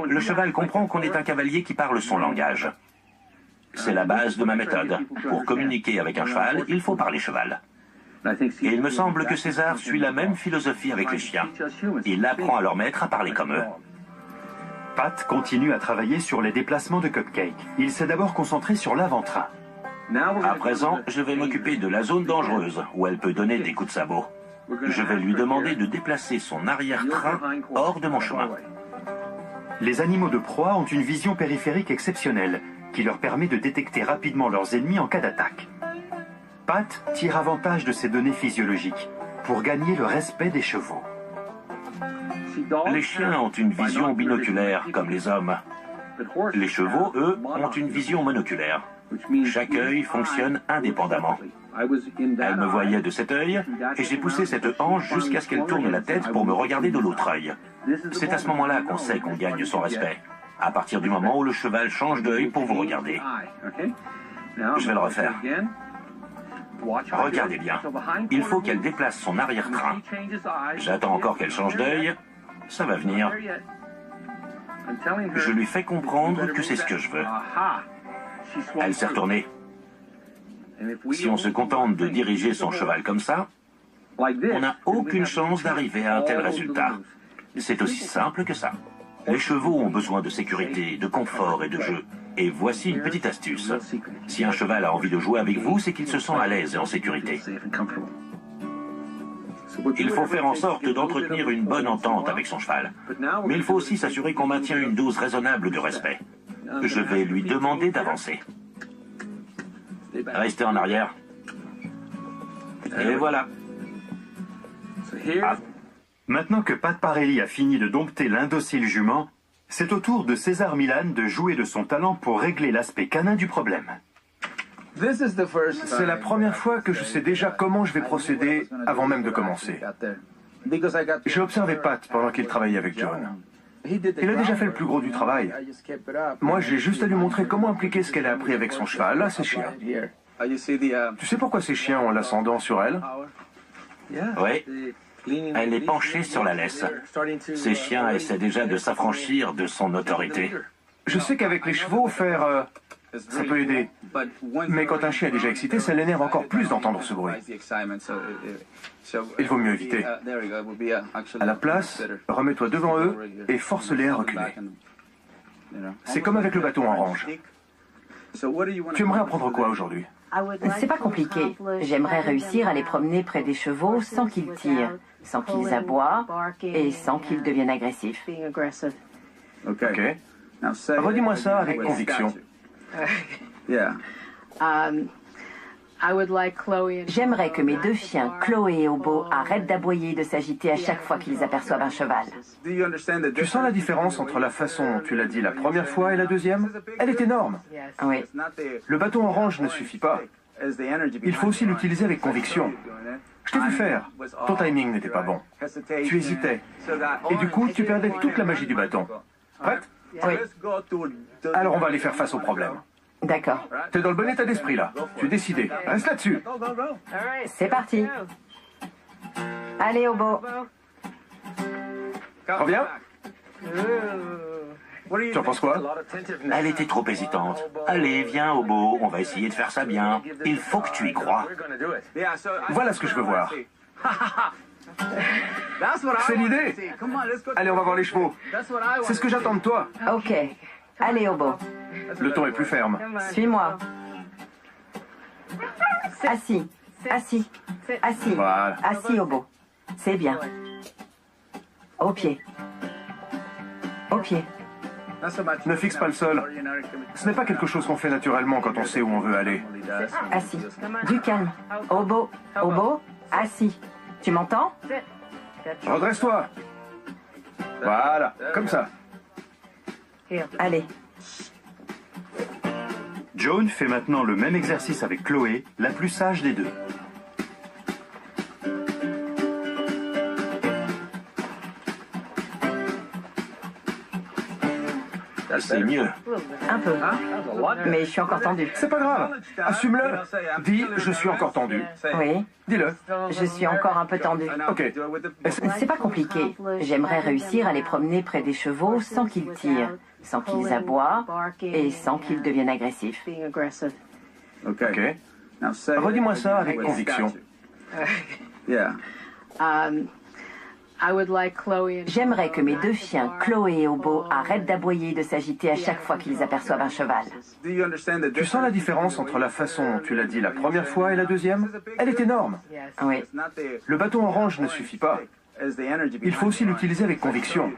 le cheval comprend qu'on est un cavalier qui parle son langage. C'est la base de ma méthode. Pour communiquer avec un cheval, il faut parler cheval. Et il me semble que César suit la même philosophie avec les chiens. Il apprend à leur maître à parler comme eux. Pat continue à travailler sur les déplacements de Cupcake. Il s'est d'abord concentré sur l'avant-train. À présent, je vais m'occuper de la zone dangereuse, où elle peut donner des coups de sabot. Je vais lui demander de déplacer son arrière-train hors de mon chemin. Les animaux de proie ont une vision périphérique exceptionnelle qui leur permet de détecter rapidement leurs ennemis en cas d'attaque. Pat tire avantage de ces données physiologiques pour gagner le respect des chevaux. Les chiens ont une vision binoculaire, comme les hommes. Les chevaux, eux, ont une vision monoculaire. Chaque œil fonctionne indépendamment. Elle me voyait de cet œil et j'ai poussé cette hanche jusqu'à ce qu'elle tourne la tête pour me regarder de l'autre œil. C'est à ce moment-là qu'on sait qu'on gagne son respect. À partir du moment où le cheval change d'œil pour vous regarder. Je vais le refaire. Regardez bien. Il faut qu'elle déplace son arrière-train. J'attends encore qu'elle change d'œil. Ça va venir. Je lui fais comprendre que c'est ce que je veux. Elle s'est retournée. Si on se contente de diriger son cheval comme ça, on n'a aucune chance d'arriver à un tel résultat. C'est aussi simple que ça. Les chevaux ont besoin de sécurité, de confort et de jeu. Et voici une petite astuce. Si un cheval a envie de jouer avec vous, c'est qu'il se sent à l'aise et en sécurité. Il faut faire en sorte d'entretenir une bonne entente avec son cheval. Mais il faut aussi s'assurer qu'on maintient une dose raisonnable de respect. Je vais lui demander d'avancer. Restez en arrière. Et voilà. Ah. Maintenant que Pat Parelli a fini de dompter l'indocile jument, c'est au tour de César Millan de jouer de son talent pour régler l'aspect canin du problème. C'est la première fois que je sais déjà comment je vais procéder avant même de commencer. J'ai observé Pat pendant qu'il travaillait avec John. Il a déjà fait le plus gros du travail. Moi, j'ai juste à lui montrer comment appliquer ce qu'elle a appris avec son cheval à ses chiens. Tu sais pourquoi ces chiens ont l'ascendant sur elle? Oui. Elle est penchée sur la laisse. Ces chiens essaient déjà de s'affranchir de son autorité. Je sais qu'avec les chevaux, faire... ça peut aider. Mais quand un chien est déjà excité, ça l'énerve encore plus d'entendre ce bruit. Il vaut mieux éviter. À la place, remets-toi devant eux et force-les à reculer. C'est comme avec le bâton orange. Tu aimerais apprendre quoi aujourd'hui? C'est pas compliqué. J'aimerais réussir à les promener près des chevaux sans qu'ils tirent, sans qu'ils aboient et sans qu'ils deviennent agressifs. Ok. Redis-moi ça avec conviction. J'aimerais que mes deux chiens, Chloé et Obo, arrêtent d'aboyer et de s'agiter à chaque fois qu'ils aperçoivent un cheval. Tu sens la différence entre la façon dont tu l'as dit la première fois et la deuxième? Elle est énorme. Oui. Le bâton orange ne suffit pas. Il faut aussi l'utiliser avec conviction. Je t'ai vu faire. Ton timing n'était pas bon. Tu hésitais. Et du coup, tu perdais toute la magie du bâton. Prête? Oui. Alors on va aller faire face au problème. D'accord. T'es dans le bon état d'esprit là. Tu es décidé. Reste là-dessus. C'est parti. Allez, Obo. Reviens. Tu en penses quoi? Elle était trop hésitante. Allez, viens, Obo, on va essayer de faire ça bien. Il faut que tu y crois. Voilà ce que je veux voir. C'est l'idée. Allez, on va voir les chevaux. C'est ce que j'attends de toi. Ok. Allez, Obo. Le ton est plus ferme. Suis-moi. Assis. Assis. Assis. Voilà. Assis, Obo. C'est bien. Au pied. Au pied. Ne fixe pas le sol. Ce n'est pas quelque chose qu'on fait naturellement quand on sait où on veut aller. Assis. Du calme. Obo. Obo. Assis. Tu m'entends? Redresse-toi. Voilà, comme ça. Allez. Joan fait maintenant le même exercice avec Chloé, la plus sage des deux. C'est mieux. Un peu. Mais je suis encore tendue. C'est pas grave. Assume-le. Dis, je suis encore tendu. Oui. Dis-le. Je suis encore un peu tendue. Ok. C'est pas compliqué. J'aimerais réussir à les promener près des chevaux sans qu'ils tirent, sans qu'ils aboient et sans qu'ils deviennent agressifs. Ok. Redis-moi ça avec conviction. J'aimerais que mes deux chiens, Chloé et Obo, arrêtent d'aboyer et de s'agiter à chaque fois qu'ils aperçoivent un cheval. Tu sens la différence entre la façon dont tu l'as dit la première fois et la deuxième? Elle est énorme. Oui. Le bâton orange ne suffit pas. Il faut aussi l'utiliser avec conviction.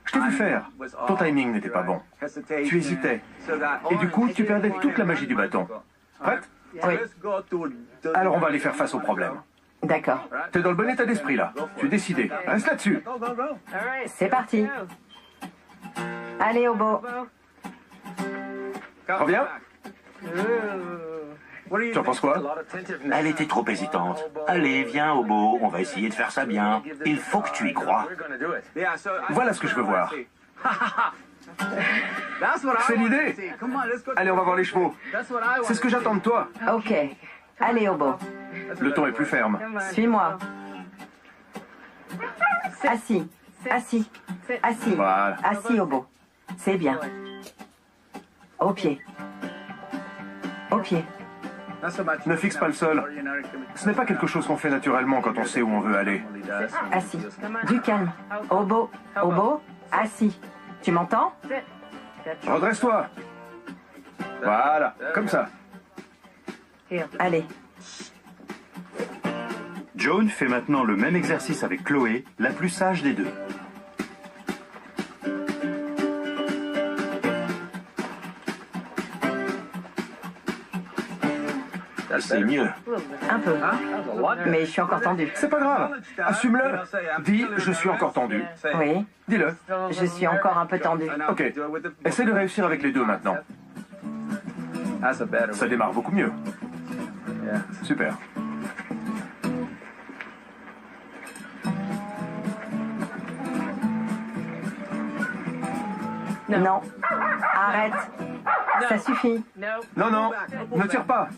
Je t'ai vu faire. Ton timing n'était pas bon. Tu hésitais. Et du coup, tu perdais toute la magie du bâton. Prête? Oui. Alors on va aller faire face au problème. D'accord. T'es dans le bon état d'esprit là. Tu es décidé. Reste là-dessus. C'est parti. Allez, Obo. Reviens. Tu en penses quoi? Elle était trop hésitante. Allez, viens, Obo, on va essayer de faire ça bien. Il faut que tu y crois. Voilà ce que je veux voir. C'est l'idée. Allez, on va voir les chevaux. C'est ce que j'attends de toi. Ok. Allez, Obo. Le ton est plus ferme. Suis-moi. Assis. Assis. Assis. Voilà. Assis, Obo. C'est bien. Au pied. Au pied. Ne fixe pas le sol. Ce n'est pas quelque chose qu'on fait naturellement quand on sait où on veut aller. Assis. Du calme. Obo. Obo. Assis. Tu m'entends? Redresse-toi. Voilà, comme ça. Allez. Joan fait maintenant le même exercice avec Chloé, la plus sage des deux. C'est mieux. Un peu. Mais je suis encore tendue. C'est pas grave. Assume-le. Dis, je suis encore tendu. Oui. Dis-le. Je suis encore un peu tendue. Ok. Essaie de réussir avec les deux maintenant. Ça démarre beaucoup mieux. Super. Non. Arrête. Ça suffit. Non, non, ne tire pas.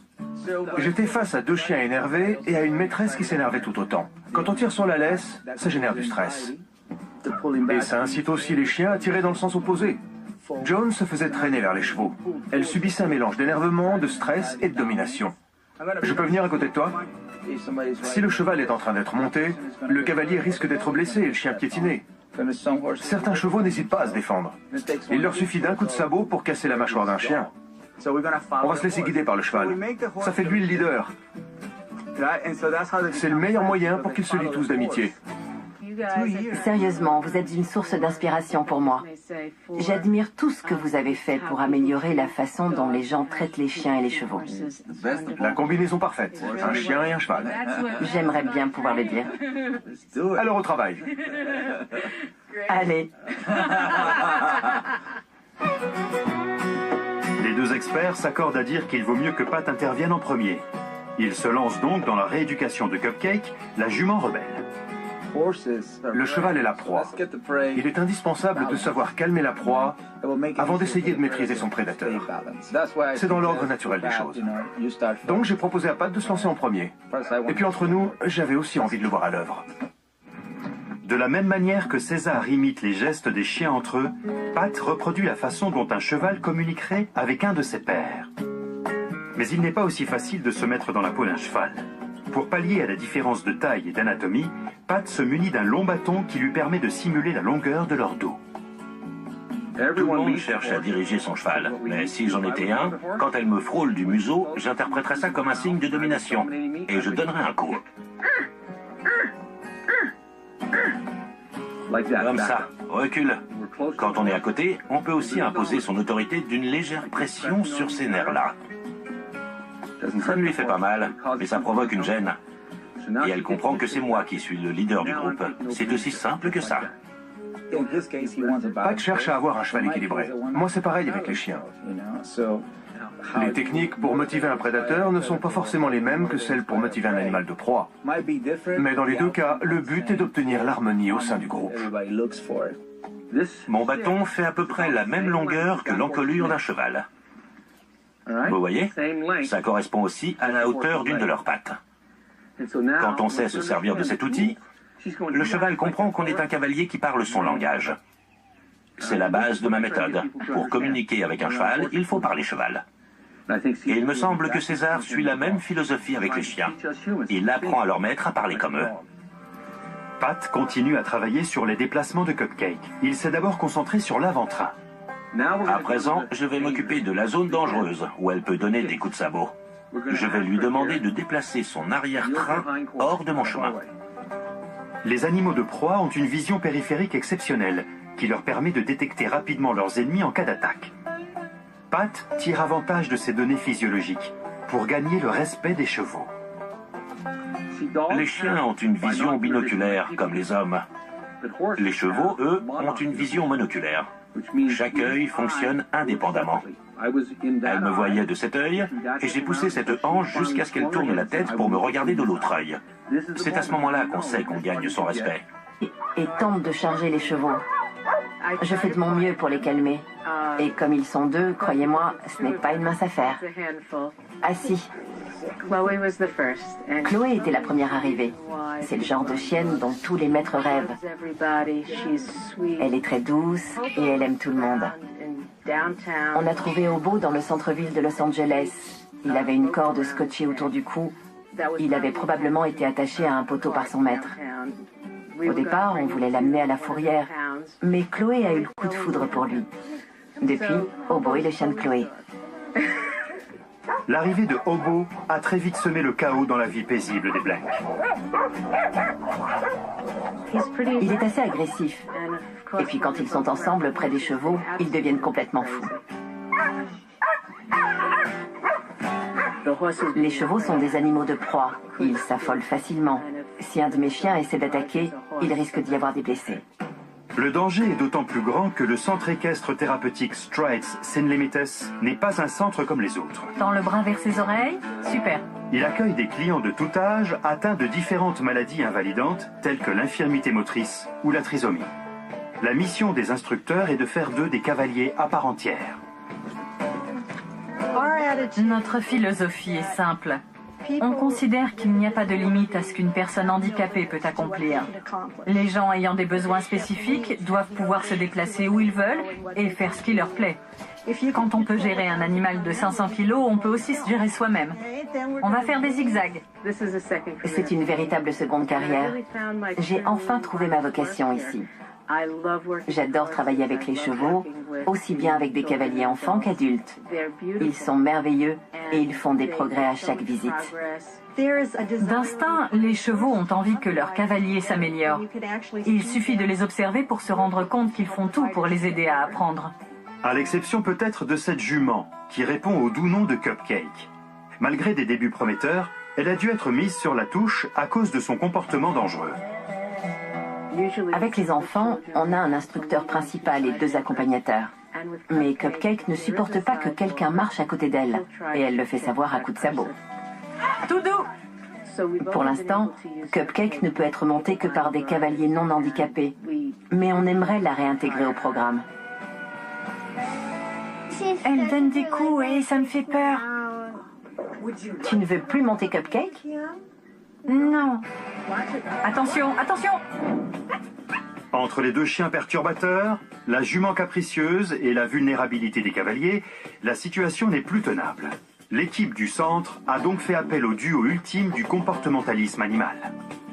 J'étais face à deux chiens énervés et à une maîtresse qui s'énervait tout autant. Quand on tire sur la laisse, ça génère du stress. Et ça incite aussi les chiens à tirer dans le sens opposé. Joan se faisait traîner vers les chevaux. Elle subissait un mélange d'énervement, de stress et de domination. Je peux venir à côté de toi? Si le cheval est en train d'être monté, le cavalier risque d'être blessé et le chien piétiné. Certains chevaux n'hésitent pas à se défendre. Il leur suffit d'un coup de sabot pour casser la mâchoire d'un chien. On va se laisser guider par le cheval. Ça fait de lui le leader. C'est le meilleur moyen pour qu'ils se lient tous d'amitié. Sérieusement, vous êtes une source d'inspiration pour moi. J'admire tout ce que vous avez fait pour améliorer la façon dont les gens traitent les chiens et les chevaux. La combinaison parfaite. Un chien et un cheval. J'aimerais bien pouvoir le dire. Alors au travail. Allez. Les deux experts s'accordent à dire qu'il vaut mieux que Pat intervienne en premier. Ils se lancent donc dans la rééducation de Cupcake, la jument rebelle. Le cheval est la proie. Il est indispensable de savoir calmer la proie avant d'essayer de maîtriser son prédateur. C'est dans l'ordre naturel des choses. Donc j'ai proposé à Pat de se lancer en premier. Et puis entre nous, j'avais aussi envie de le voir à l'œuvre. De la même manière que César imite les gestes des chiens entre eux, Pat reproduit la façon dont un cheval communiquerait avec un de ses pairs. Mais il n'est pas aussi facile de se mettre dans la peau d'un cheval. Pour pallier à la différence de taille et d'anatomie, Pat se munit d'un long bâton qui lui permet de simuler la longueur de leur dos. Tout le monde cherche à diriger son cheval, mais si j'en étais un, quand elle me frôle du museau, j'interpréterais ça comme un signe de domination, et je donnerais un coup. Comme ça, recule. Quand on est à côté, on peut aussi imposer son autorité d'une légère pression sur ces nerfs-là. Ça ne lui fait pas mal, mais ça provoque une gêne. Et elle comprend que c'est moi qui suis le leader du groupe. C'est aussi simple que ça. Pat cherche à avoir un cheval équilibré. Moi, c'est pareil avec les chiens. Les techniques pour motiver un prédateur ne sont pas forcément les mêmes que celles pour motiver un animal de proie. Mais dans les deux cas, le but est d'obtenir l'harmonie au sein du groupe. Mon bâton fait à peu près la même longueur que l'encolure d'un cheval. Vous voyez? Ça correspond aussi à la hauteur d'une de leurs pattes. Quand on sait se servir de cet outil, le cheval comprend qu'on est un cavalier qui parle son langage. C'est la base de ma méthode. Pour communiquer avec un cheval, il faut parler cheval. Et il me semble que César suit la même philosophie avec les chiens. Il apprend à leur maître à parler comme eux. Pat continue à travailler sur les déplacements de Cupcake. Il s'est d'abord concentré sur l'avant-train. À présent, je vais m'occuper de la zone dangereuse, où elle peut donner des coups de sabot. Je vais lui demander de déplacer son arrière-train hors de mon chemin. Les animaux de proie ont une vision périphérique exceptionnelle, qui leur permet de détecter rapidement leurs ennemis en cas d'attaque. Pat tire avantage de ces données physiologiques pour gagner le respect des chevaux. Les chiens ont une vision binoculaire, comme les hommes. Les chevaux, eux, ont une vision monoculaire. Chaque œil fonctionne indépendamment. Elle me voyait de cet œil, et j'ai poussé cette hanche jusqu'à ce qu'elle tourne la tête pour me regarder de l'autre œil. C'est à ce moment-là qu'on sait qu'on gagne son respect. Et tente de charger les chevaux. Je fais de mon mieux pour les calmer. Et comme ils sont deux, croyez-moi, ce n'est pas une mince affaire. Assis. Chloé était la première arrivée. C'est le genre de chienne dont tous les maîtres rêvent. Elle est très douce et elle aime tout le monde. On a trouvé Obo dans le centre-ville de Los Angeles. Il avait une corde scotchée autour du cou. Il avait probablement été attaché à un poteau par son maître. Au départ, on voulait l'amener à la fourrière, mais Chloé a eu le coup de foudre pour lui. Depuis, Obo est le chien de Chloé. L'arrivée de Obo a très vite semé le chaos dans la vie paisible des Blank. Il est assez agressif. Et puis quand ils sont ensemble près des chevaux, ils deviennent complètement fous. Les chevaux sont des animaux de proie. Ils s'affolent facilement. Si un de mes chiens essaie d'attaquer, il risque d'y avoir des blessés. Le danger est d'autant plus grand que le centre équestre thérapeutique Strides Sin Limites n'est pas un centre comme les autres. Tends le bras vers ses oreilles. Super. Il accueille des clients de tout âge atteints de différentes maladies invalidantes telles que l'infirmité motrice ou la trisomie. La mission des instructeurs est de faire d'eux des cavaliers à part entière. Notre philosophie est simple. On considère qu'il n'y a pas de limite à ce qu'une personne handicapée peut accomplir. Les gens ayant des besoins spécifiques doivent pouvoir se déplacer où ils veulent et faire ce qui leur plaît. Quand on peut gérer un animal de 500 kilos, on peut aussi se gérer soi-même. On va faire des zigzags. C'est une véritable seconde carrière. J'ai enfin trouvé ma vocation ici. J'adore travailler avec les chevaux, aussi bien avec des cavaliers enfants qu'adultes. Ils sont merveilleux et ils font des progrès à chaque visite. D'instinct, les chevaux ont envie que leur cavalier s'améliore. Il suffit de les observer pour se rendre compte qu'ils font tout pour les aider à apprendre. À l'exception peut-être de cette jument, qui répond au doux nom de Cupcake. Malgré des débuts prometteurs, elle a dû être mise sur la touche à cause de son comportement dangereux. Avec les enfants, on a un instructeur principal et 2 accompagnateurs. Mais Cupcake ne supporte pas que quelqu'un marche à côté d'elle, et elle le fait savoir à coups de sabot. Tout doux. Pour l'instant, Cupcake ne peut être montée que par des cavaliers non handicapés, mais on aimerait la réintégrer au programme. Elle donne des coups et ça me fait peur. Tu ne veux plus monter Cupcake? Non. Attention, attention! Entre les 2 chiens perturbateurs, la jument capricieuse et la vulnérabilité des cavaliers, la situation n'est plus tenable. L'équipe du centre a donc fait appel au duo ultime du comportementalisme animal.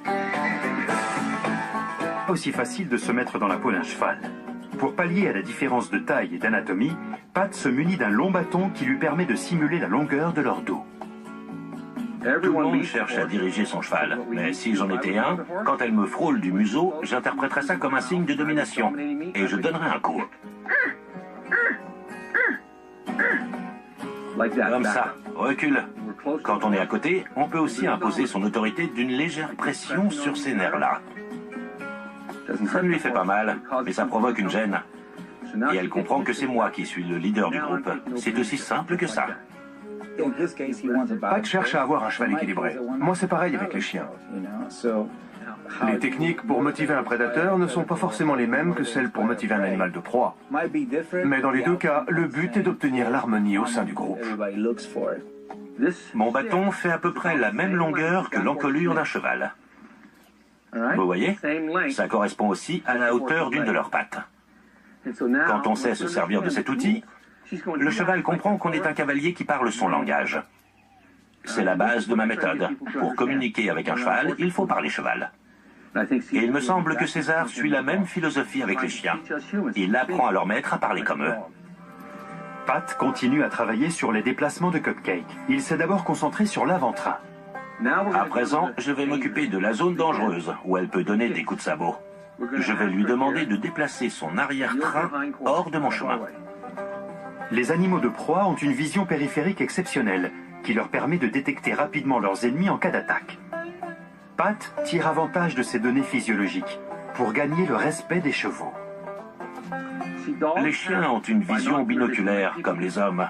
Pas aussi facile de se mettre dans la peau d'un cheval. Pour pallier à la différence de taille et d'anatomie, Pat se munit d'un long bâton qui lui permet de simuler la longueur de leur dos. Tout le monde cherche à diriger son cheval, mais si j'en étais un, quand elle me frôle du museau, j'interpréterais ça comme un signe de domination, et je donnerais un coup. Comme ça, recule. Quand on est à côté, on peut aussi imposer son autorité d'une légère pression sur ces nerfs-là. Ça ne lui fait pas mal, mais ça provoque une gêne. Et elle comprend que c'est moi qui suis le leader du groupe. C'est aussi simple que ça. Pat cherche à avoir un cheval équilibré. Moi, c'est pareil avec les chiens. Les techniques pour motiver un prédateur ne sont pas forcément les mêmes que celles pour motiver un animal de proie. Mais dans les 2 cas, le but est d'obtenir l'harmonie au sein du groupe. Mon bâton fait à peu près la même longueur que l'encolure d'un cheval. Vous voyez? Ça correspond aussi à la hauteur d'une de leurs pattes. Quand on sait se servir de cet outil, le cheval comprend qu'on est un cavalier qui parle son langage. C'est la base de ma méthode. Pour communiquer avec un cheval, il faut parler cheval. Et il me semble que César suit la même philosophie avec les chiens. Il apprend à leur maître à parler comme eux. Pat continue à travailler sur les déplacements de Cupcake. Il s'est d'abord concentré sur l'avant-train. À présent, je vais m'occuper de la zone dangereuse, où elle peut donner des coups de sabot. Je vais lui demander de déplacer son arrière-train hors de mon chemin. Les animaux de proie ont une vision périphérique exceptionnelle, qui leur permet de détecter rapidement leurs ennemis en cas d'attaque. Pat tire avantage de ces données physiologiques pour gagner le respect des chevaux. Les chiens ont une vision binoculaire, comme les hommes.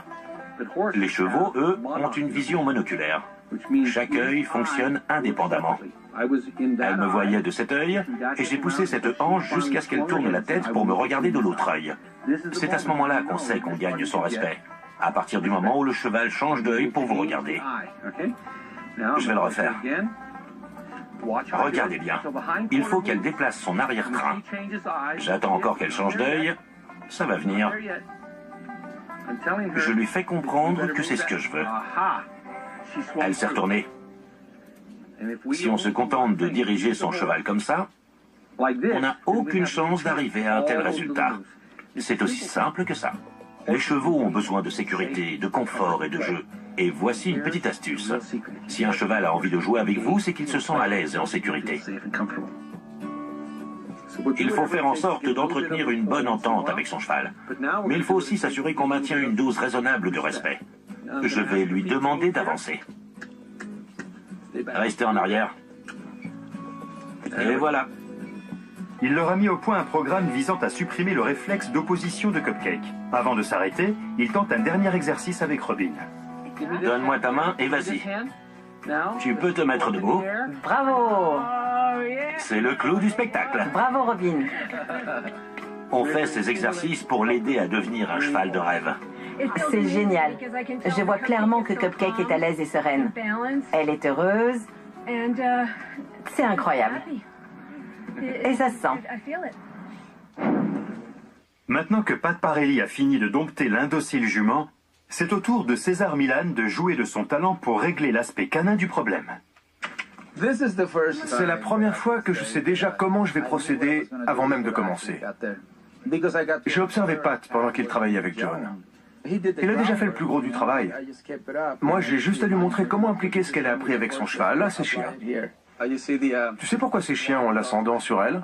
Les chevaux, eux, ont une vision monoculaire. Chaque œil fonctionne indépendamment. Elle me voyait de cet œil, et j'ai poussé cette hanche jusqu'à ce qu'elle tourne la tête pour me regarder de l'autre œil. C'est à ce moment-là qu'on sait qu'on gagne son respect. À partir du moment où le cheval change d'œil pour vous regarder. Je vais le refaire. Regardez bien. Il faut qu'elle déplace son arrière-train. J'attends encore qu'elle change d'œil. Ça va venir. Je lui fais comprendre que c'est ce que je veux. Elle s'est retournée. Si on se contente de diriger son cheval comme ça, on n'a aucune chance d'arriver à un tel résultat. C'est aussi simple que ça. Les chevaux ont besoin de sécurité, de confort et de jeu. Et voici une petite astuce. Si un cheval a envie de jouer avec vous, c'est qu'il se sent à l'aise et en sécurité. Il faut faire en sorte d'entretenir une bonne entente avec son cheval. Mais il faut aussi s'assurer qu'on maintient une dose raisonnable de respect. Je vais lui demander d'avancer. Restez en arrière. Et voilà. Il leur a mis au point un programme visant à supprimer le réflexe d'opposition de Cupcake. Avant de s'arrêter, il tente un dernier exercice avec Robin. Donne-moi ta main et vas-y. Tu peux te mettre debout. Bravo! C'est le clou du spectacle. Bravo, Robin. On fait ces exercices pour l'aider à devenir un cheval de rêve. C'est génial. Je vois clairement que Cupcake est à l'aise et sereine. Elle est heureuse. C'est incroyable. Et ça se sent. Maintenant que Pat Parelli a fini de dompter l'indocile jument, c'est au tour de César Millan de jouer de son talent pour régler l'aspect canin du problème. C'est la première fois que je sais déjà comment je vais procéder avant même de commencer. J'ai observé Pat pendant qu'il travaillait avec John. Il a déjà fait le plus gros du travail. Moi, j'ai juste à lui montrer comment appliquer ce qu'elle a appris avec son cheval, à ses chiens. Tu sais pourquoi ces chiens ont l'ascendant sur elle?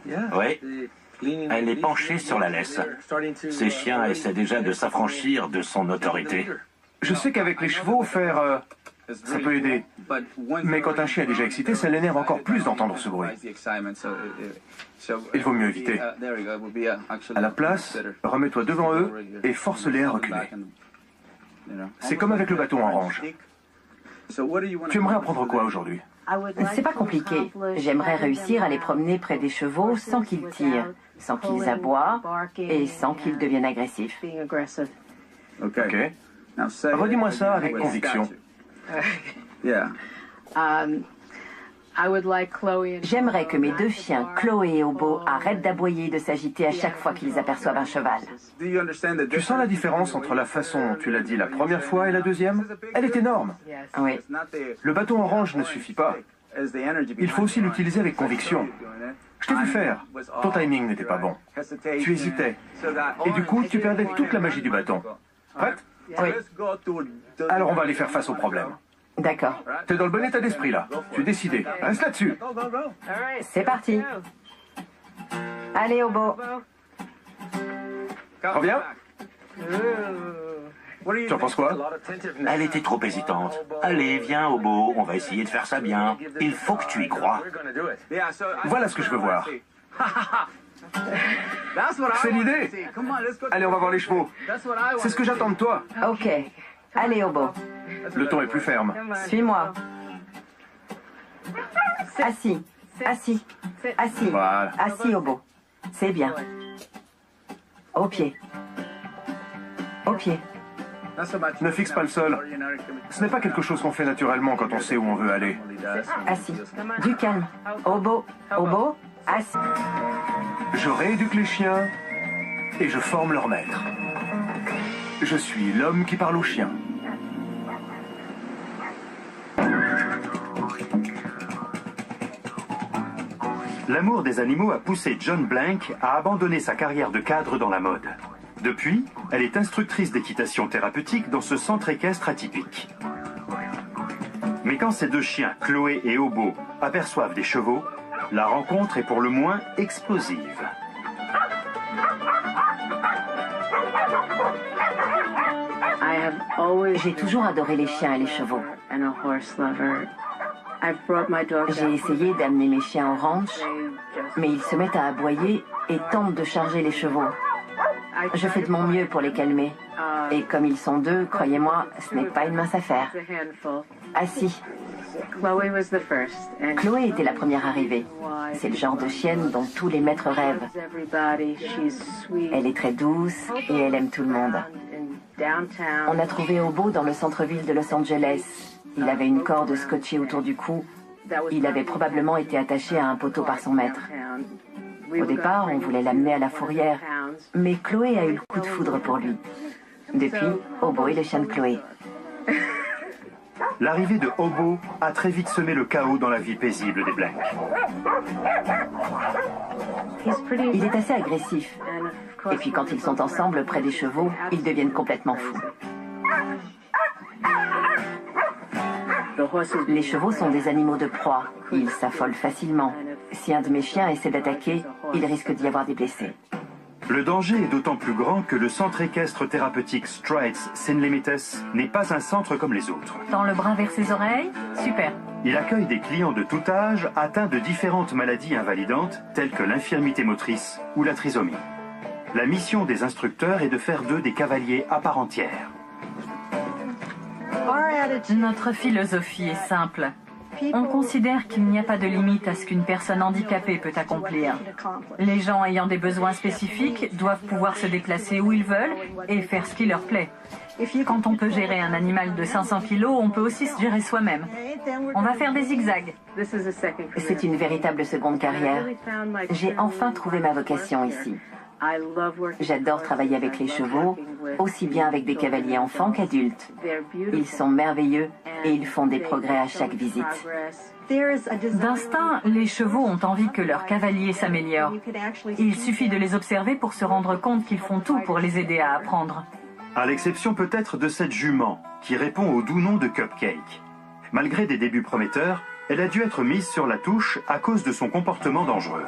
Oui. Elle est penchée sur la laisse. Ces chiens essaient déjà de s'affranchir de son autorité. Je sais qu'avec les chevaux, faire... ça peut aider. Mais quand un chien est déjà excité, ça l'énerve encore plus d'entendre ce bruit. Il vaut mieux éviter. À la place, remets-toi devant eux et force-les à reculer. C'est comme avec le bâton orange. Tu aimerais apprendre quoi aujourd'hui? C'est pas compliqué. J'aimerais réussir à les promener près des chevaux sans qu'ils tirent, sans qu'ils aboient et sans qu'ils deviennent agressifs. Ok. Redis-moi ça avec conviction. J'aimerais que mes deux chiens, Chloé et Obo, arrêtent d'aboyer et de s'agiter à chaque fois qu'ils aperçoivent un cheval. Tu sens la différence entre la façon dont tu l'as dit la première fois et la deuxième? Elle est énorme. Oui. Le bâton orange ne suffit pas. Il faut aussi l'utiliser avec conviction. Je t'ai vu faire. Ton timing n'était pas bon. Tu hésitais. Et du coup, tu perdais toute la magie du bâton. Prête? Oui. Alors on va aller faire face au problème. D'accord. T'es dans le bon état d'esprit là. Tu es décidé. Reste là-dessus. C'est parti. Allez, Obo. Reviens. Tu en penses quoi? Elle était trop hésitante. Allez, viens, Obo, on va essayer de faire ça bien. Il faut que tu y crois. Voilà ce que je veux voir. C'est l'idée. Allez, on va voir les chevaux. C'est ce que j'attends de toi. Ok. Allez, Obo. Le ton est plus ferme. Suis-moi. Assis. Assis. Assis. Voilà. Assis, Obo. C'est bien. Au pied. Au pied. Ne fixe pas le sol. Ce n'est pas quelque chose qu'on fait naturellement quand on sait où on veut aller. Assis. Du calme. Obo. Obo. Assis. Je rééduque les chiens et je forme leur maître. Je suis l'homme qui parle aux chiens. L'amour des animaux a poussé John Blank à abandonner sa carrière de cadre dans la mode. Depuis, elle est instructrice d'équitation thérapeutique dans ce centre équestre atypique. Mais quand ces deux chiens, Chloé et Hobo, aperçoivent des chevaux, la rencontre est pour le moins explosive. J'ai toujours adoré les chiens et les chevaux. J'ai essayé d'amener mes chiens au ranch, mais ils se mettent à aboyer et tentent de charger les chevaux. Je fais de mon mieux pour les calmer. Et comme ils sont deux, croyez-moi, ce n'est pas une mince affaire. Ah si. Chloé était la première arrivée. C'est le genre de chienne dont tous les maîtres rêvent. Elle est très douce et elle aime tout le monde. On a trouvé Hobo dans le centre-ville de Los Angeles. Il avait une corde scotchée autour du cou. Il avait probablement été attaché à un poteau par son maître. Au départ, on voulait l'amener à la fourrière, mais Chloé a eu le coup de foudre pour lui. Depuis, Hobo est le chien de Chloé. L'arrivée de Hobo a très vite semé le chaos dans la vie paisible des Blank. Il est assez agressif. Et puis quand ils sont ensemble près des chevaux, ils deviennent complètement fous. Les chevaux sont des animaux de proie. Ils s'affolent facilement. Si un de mes chiens essaie d'attaquer, il risque d'y avoir des blessés. Le danger est d'autant plus grand que le centre équestre thérapeutique Strides Sin Limites n'est pas un centre comme les autres. Tends le bras vers ses oreilles. Super. Il accueille des clients de tout âge atteints de différentes maladies invalidantes telles que l'infirmité motrice ou la trisomie. La mission des instructeurs est de faire d'eux des cavaliers à part entière. Notre philosophie est simple. On considère qu'il n'y a pas de limite à ce qu'une personne handicapée peut accomplir. Les gens ayant des besoins spécifiques doivent pouvoir se déplacer où ils veulent et faire ce qui leur plaît. Quand on peut gérer un animal de 500 kilos, on peut aussi se gérer soi-même. On va faire des zigzags. C'est une véritable seconde carrière. J'ai enfin trouvé ma vocation ici. J'adore travailler avec les chevaux, aussi bien avec des cavaliers enfants qu'adultes. Ils sont merveilleux et ils font des progrès à chaque visite. D'instinct, les chevaux ont envie que leur cavalier s'améliore. Il suffit de les observer pour se rendre compte qu'ils font tout pour les aider à apprendre. À l'exception peut-être de cette jument, qui répond au doux nom de Cupcake. Malgré des débuts prometteurs, elle a dû être mise sur la touche à cause de son comportement dangereux.